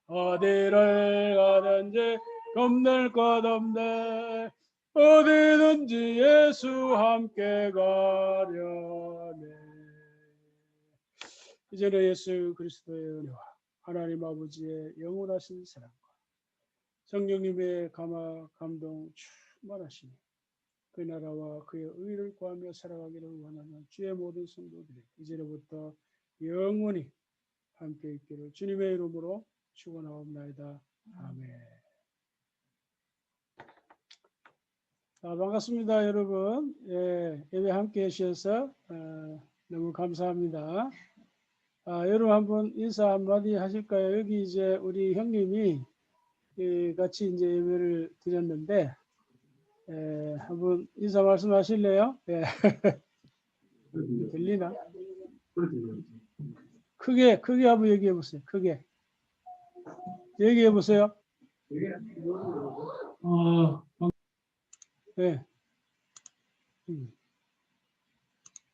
어디를 가든지 겁낼 것 없네. 어디든지 예수 함께 가려네. 이제는 예수 그리스도의 은혜와 하나님 아버지의 영원하신 사랑과 성령님의 감화 감동 충만하시니 그 나라와 그의 의를 구하며 살아가기를 원하는 주의 모든 성도들이 이제로부터 영원히 함께 있기를 주님의 이름으로 축원하옵나이다. 아멘. 반갑습니다, 여러분. 예, 예배 함께 해주셔서 너무 감사합니다. 여러분 한번 인사 한마디 하실까요? 여기 이제 우리 형님이 같이 이제 예배를 드렸는데 한번 인사 말씀하실래요? 예. 들리나? 크게 한번 얘기해 보세요. 크게 얘기해 보세요. 네.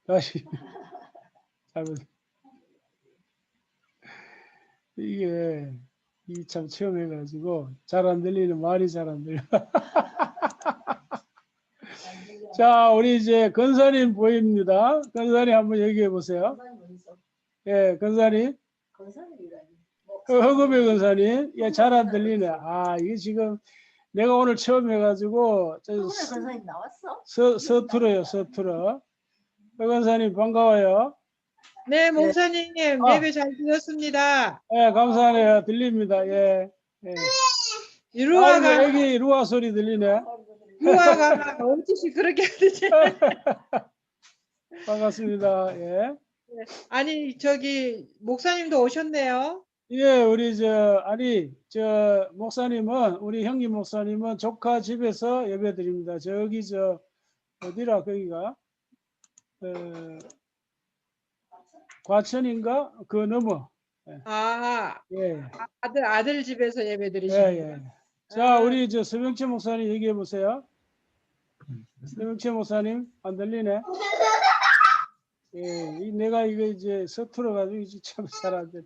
다시 잘못. 이게 참 처음 해가지고 잘 안 들리는 말이 잘 안 들려. 자, 우리 이제 건사님 보입니다. 건사님 한번 얘기해 보세요. 예, 건사님. 허금의 건사님. 예, 잘 안 들리네. 이게 지금 내가 오늘 처음 해가지고 건사님 나왔어? 서툴어요, 서툴어. 허 건사님 반가워요. 네, 목사님 예배 잘 드렸습니다. 예, 감사해요. 들립니다. 예. 예. 루아가 애기 루아 소리 들리네. 어찌시 그렇게 하듯이. 반갑습니다. 예. 아니 저기 목사님도 오셨네요. 예, 우리 목사님은 우리 형님 목사님은 조카 집에서 예배 드립니다. 저기 어디라 거기가 과천인가 그 넘어. 예. 아들 집에서 예배 예, 드리시는. 예. 자, 우리 서명채 목사님 얘기해 보세요. 서명채 목사님 안 들리네. 예, 내가 이거 이제 서툴어 가지고 참 잘 안 돼.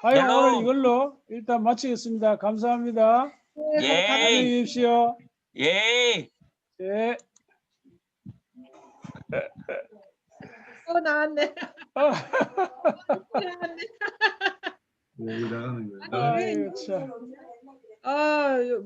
오늘 이걸로 일단 마치겠습니다. 감사합니다. 네, 안녕히 계십시오. 예. 예. 나왔네. 나왔네. 왜 나가는 거야? 아이고 참. 목사님.